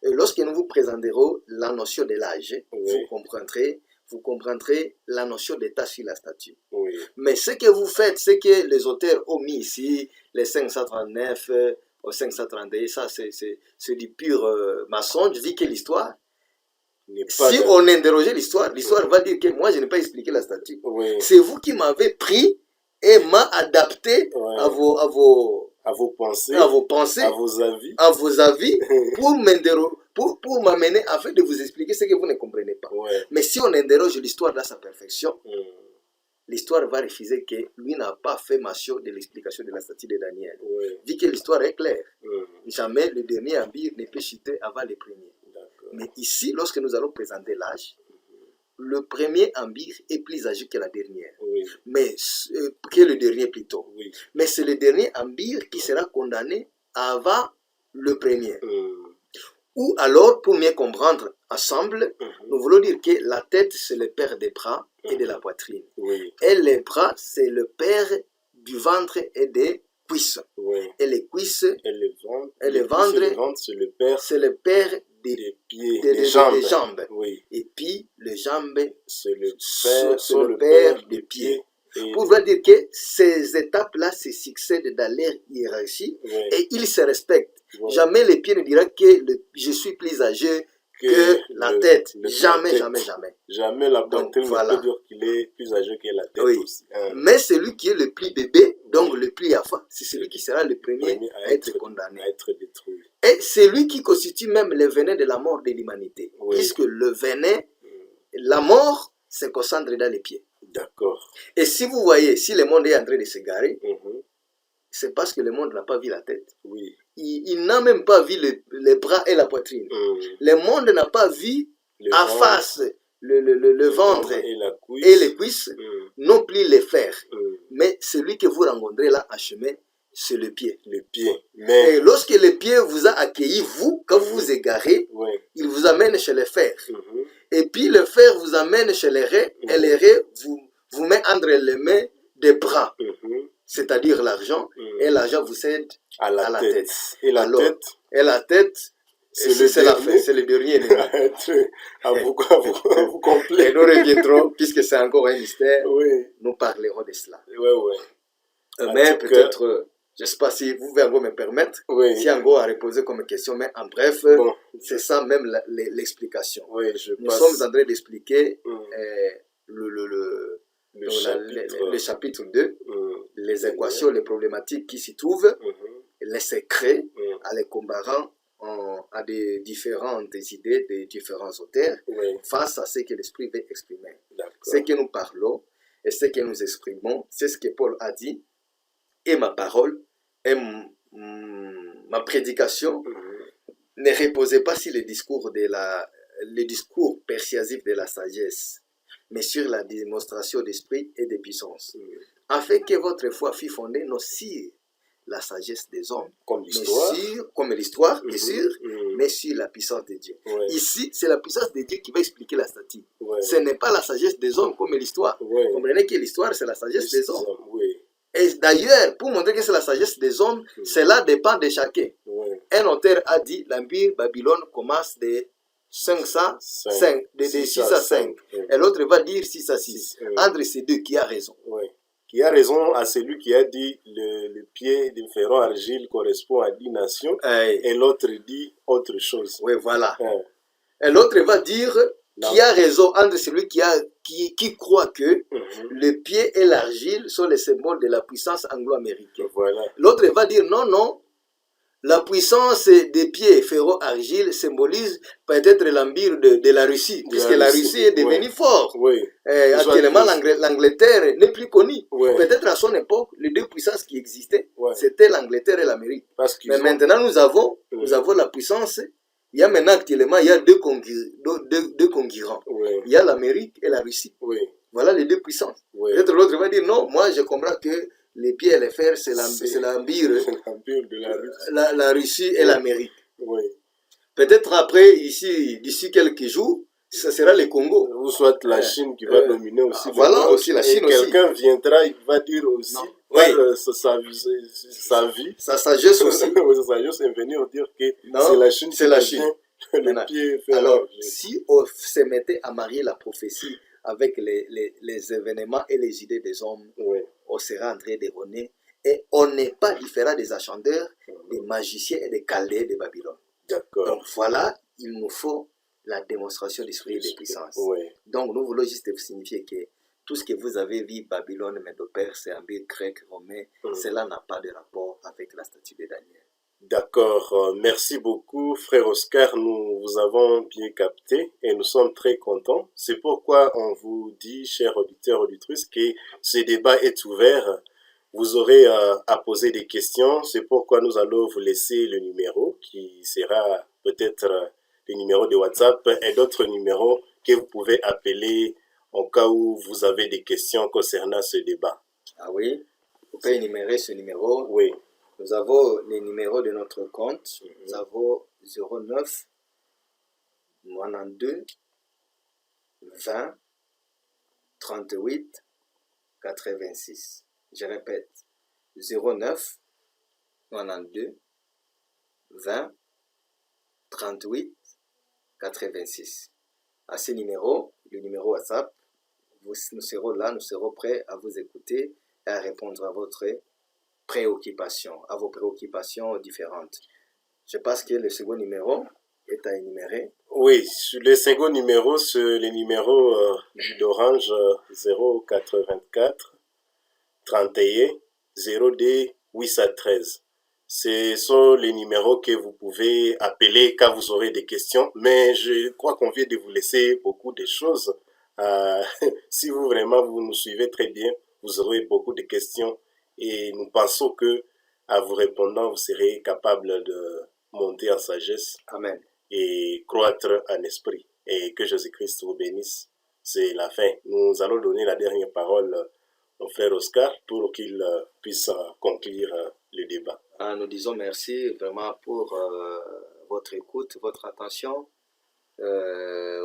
Et lorsque nous vous présenterons la notion de l'âge, vous comprendrez la notion d'état sur la statue. Mais ce que vous faites, ce que les auteurs ont mis ici, les 539 au 531, ça c'est du pur mensonge, vu que l'histoire, si on interrogeait l'histoire va dire que moi je n'ai pas expliqué la statue. C'est vous qui m'avez pris et m'a adapté à vos pensées, à vos pensées, à vos avis pour m'amener afin de vous expliquer ce que vous ne comprenez pas. Mais si on interroge l'histoire dans sa perfection, l'histoire va refuser que lui n'a pas fait mention de l'explication de la statue de Daniel. Vu que l'histoire est claire, jamais le dernier empire ne peut chuter avant le premier. Mais ici, lorsque nous allons présenter l'âge, le premier empire est plus âgé que la dernière. Mais que le dernier plutôt. Mais c'est le dernier empire qui sera condamné avant le premier. Ou alors, pour mieux comprendre ensemble, nous voulons dire que la tête, c'est le père des bras et de la poitrine. Et les bras, c'est le père du ventre et des cuisses. Et les cuisses et le ventre, c'est le père des pieds, des jambes. Et puis, les jambes, c'est le père des pieds. Pour vous dire que ces étapes-là se succèdent dans leur hiérarchie et ils se respectent. Jamais les pieds ne diront que je suis plus âgé que la tête. Jamais. Jamais la poitrine ne peut dire qu'il est plus âgé que la tête aussi. Mais celui qui est le plus bébé, donc le plus enfant, c'est celui qui sera le premier à être condamné. À être détruit. Et c'est lui qui constitue même le venin de la mort de l'humanité. Puisque le venin, la mort, se concentre dans les pieds. D'accord. Et si vous voyez, si le monde est en train de se garer, c'est parce que le monde n'a pas vu la tête. Oui. Il n'a même pas vu les bras et la poitrine. Le monde n'a pas vu en face le ventre et les cuisses, non plus les fers. Mais celui que vous rencontrez là en chemin, c'est le pied. Le pied. Mais... Et lorsque le pied vous a accueilli, vous, quand vous vous égarez, il vous amène chez les fers. Et puis le fer vous amène chez les reins, et les reins vous met entre les mains des bras, c'est-à-dire l'argent, et l'argent vous cède à la tête. Et la tête, c'est le dernier. à vous compléter. Et nous reviendrons, puisque c'est encore un mystère, nous parlerons de cela. Mais peut-être, je ne sais pas si vous pouvez encore me permettre, si encore à reposer comme question, mais en bref, c'est ça même l'explication. Nous sommes en train d'expliquer le chapitre 2, les équations, les problématiques qui s'y trouvent, les secrets, en les comparant à des différentes idées des différents auteurs face à ce que l'Esprit veut exprimer. Ce que nous parlons et ce que nous exprimons, c'est ce que Paul a dit, et ma parole et ma prédication ne reposait pas sur le discours persuasif de la sagesse, mais sur la démonstration d'esprit et de puissance, afin que votre foi fût fondée non sur la sagesse des hommes, comme l'histoire, bien sûr, mais sur la puissance de Dieu. Ici, c'est la puissance de Dieu qui va expliquer la statue. Ce n'est pas la sagesse des hommes comme l'histoire. Comprenez que l'histoire, c'est la sagesse des hommes. Et d'ailleurs, pour montrer que c'est la sagesse des hommes, cela dépend de chacun. Un auteur a dit l'Empire Babylone commence de 605. Et l'autre va dire 6 à 6. Entre ces deux, qui a raison? Qui a raison à celui qui a dit le pied de ferron argile correspond à 10 nations, et l'autre dit autre chose. Oui, voilà. Et l'autre va dire qui a raison entre celui qui croit que le pied et l'argile sont les symboles de la puissance anglo-américaine. L'autre va dire non, la puissance des pieds ferro-argile symbolise peut-être l'empire de la Russie, puisque la Russie est devenue forte. Actuellement, l'Angleterre n'est plus connue. Peut-être à son époque, les deux puissances qui existaient, c'était l'Angleterre et l'Amérique. Mais maintenant, nous avons la puissance. Il y a maintenant actuellement, il y a deux concurrents. Il y a l'Amérique et la Russie. Voilà les deux puissances. Peut-être l'autre va dire non, moi je comprends que les pieds et les fers, c'est l'empire de la Russie et l'Amérique. Peut-être après, d'ici quelques jours, ce sera le Congo. Ou soit la Chine qui va dominer aussi. Voilà, aussi la Chine aussi. Quelqu'un viendra, il va dire aussi sa vie. Sa sagesse aussi. Sa sagesse est venue dire que c'est la Chine qui devient le pied. Alors, si on se mettait à marier la prophétie avec les événements et les idées des hommes, on sera en train d'erroner. Et on n'est pas différent des achandeurs, des magiciens et des chaldéens de Babylone. Donc voilà, il nous faut la démonstration d'esprit et de puissance. Donc nous voulons juste signifier que tout ce que vous avez vu, Babylone, Médo-Perse, empire grec, romain, cela n'a pas de rapport avec la statue de Daniel. D'accord, merci beaucoup frère Oscar, nous vous avons bien capté et nous sommes très contents. C'est pourquoi on vous dit, chers auditeurs, auditrices, que ce débat est ouvert. Vous aurez à poser des questions, c'est pourquoi nous allons vous laisser le numéro qui sera peut-être le numéro de WhatsApp et d'autres numéros que vous pouvez appeler en cas où vous avez des questions concernant ce débat. Ah oui, vous pouvez énumérer ce numéro. Oui. Nous avons les numéros de notre compte. Nous avons 09 92 20 38 86. Je répète, 09 92 20 38 86. À ce numéro, le numéro WhatsApp, nous serons là, nous serons prêts à vous écouter et à répondre à votre préoccupations, à vos préoccupations différentes. Je pense que le second numéro est à énumérer. Oui, le second numéro, c'est le numéro d'Orange 084 31 02 813. Ce sont les numéros que vous pouvez appeler quand vous aurez des questions, mais je crois qu'on vient de vous laisser beaucoup de choses. Si vous nous suivez très bien, vous aurez beaucoup de questions et nous pensons que à vous répondant, vous serez capable de monter en sagesse Amen. et croître en esprit. Et que Jésus-Christ vous bénisse. C'est la fin. Nous allons donner la dernière parole au frère Oscar pour qu'il puisse conclure le débat. Nous disons merci vraiment pour votre écoute, votre attention,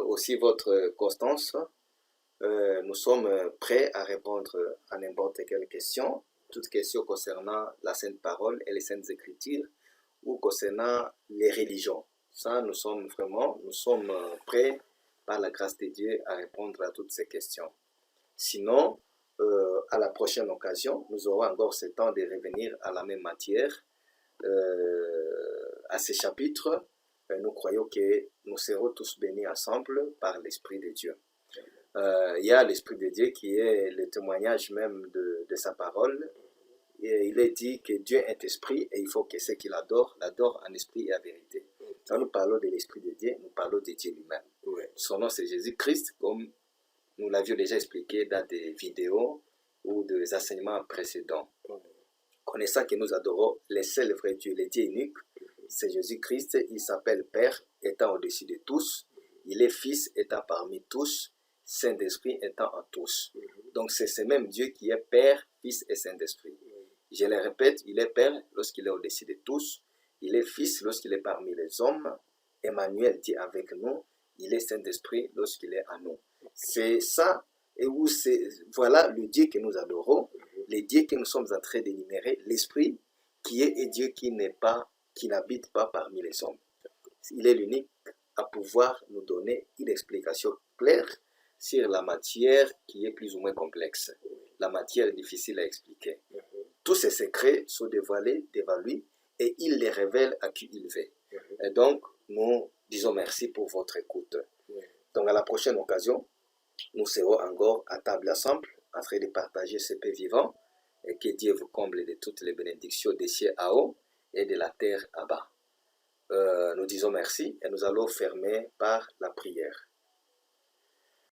aussi votre constance. Nous sommes prêts à répondre à n'importe quelle question, toute question concernant la Sainte Parole et les Saintes Écritures ou concernant les religions. Ça, nous sommes prêts par la grâce de Dieu à répondre à toutes ces questions. Sinon, à la prochaine occasion, nous aurons encore ce temps de revenir à la même matière, à ces chapitres. Nous croyons que nous serons tous bénis ensemble par l'Esprit de Dieu. Il y a l'Esprit de Dieu qui est le témoignage même de sa parole. Et il est dit que Dieu est esprit et il faut que ceux qui l'adorent en esprit et en vérité. Quand nous parlons de l'Esprit de Dieu, nous parlons de Dieu lui-même. Oui. Son nom c'est Jésus-Christ, comme nous l'avions déjà expliqué dans des vidéos ou des enseignements précédents. Connaissant que nous adorons le seul vrai Dieu, le Dieu unique, c'est Jésus-Christ. Il s'appelle Père, étant au-dessus de tous. Il est Fils, étant parmi tous. Saint-Esprit étant en tous. Donc c'est ce même Dieu qui est Père, Fils et Saint-Esprit. Je le répète, il est Père lorsqu'il est au-dessus de tous. Il est Fils lorsqu'il est parmi les hommes. Emmanuel, Dieu avec nous. Il est Saint-Esprit lorsqu'il est en nous. C'est ça, et voilà le Dieu que nous adorons, le Dieu que nous sommes en train d'énumérer, l'Esprit qui est Dieu qui n'habite pas parmi les hommes. Il est l'unique à pouvoir nous donner une explication claire sur la matière qui est plus ou moins complexe, la matière difficile à expliquer. Tous ces secrets sont dévoilés devant lui et il les révèle à qui il veut. Et donc, nous disons merci pour votre écoute. Donc, à la prochaine occasion, nous serons encore à table ensemble, en train de partager ce pain vivant, et que Dieu vous comble de toutes les bénédictions des cieux à haut et de la terre à bas. Nous disons merci et nous allons fermer par la prière.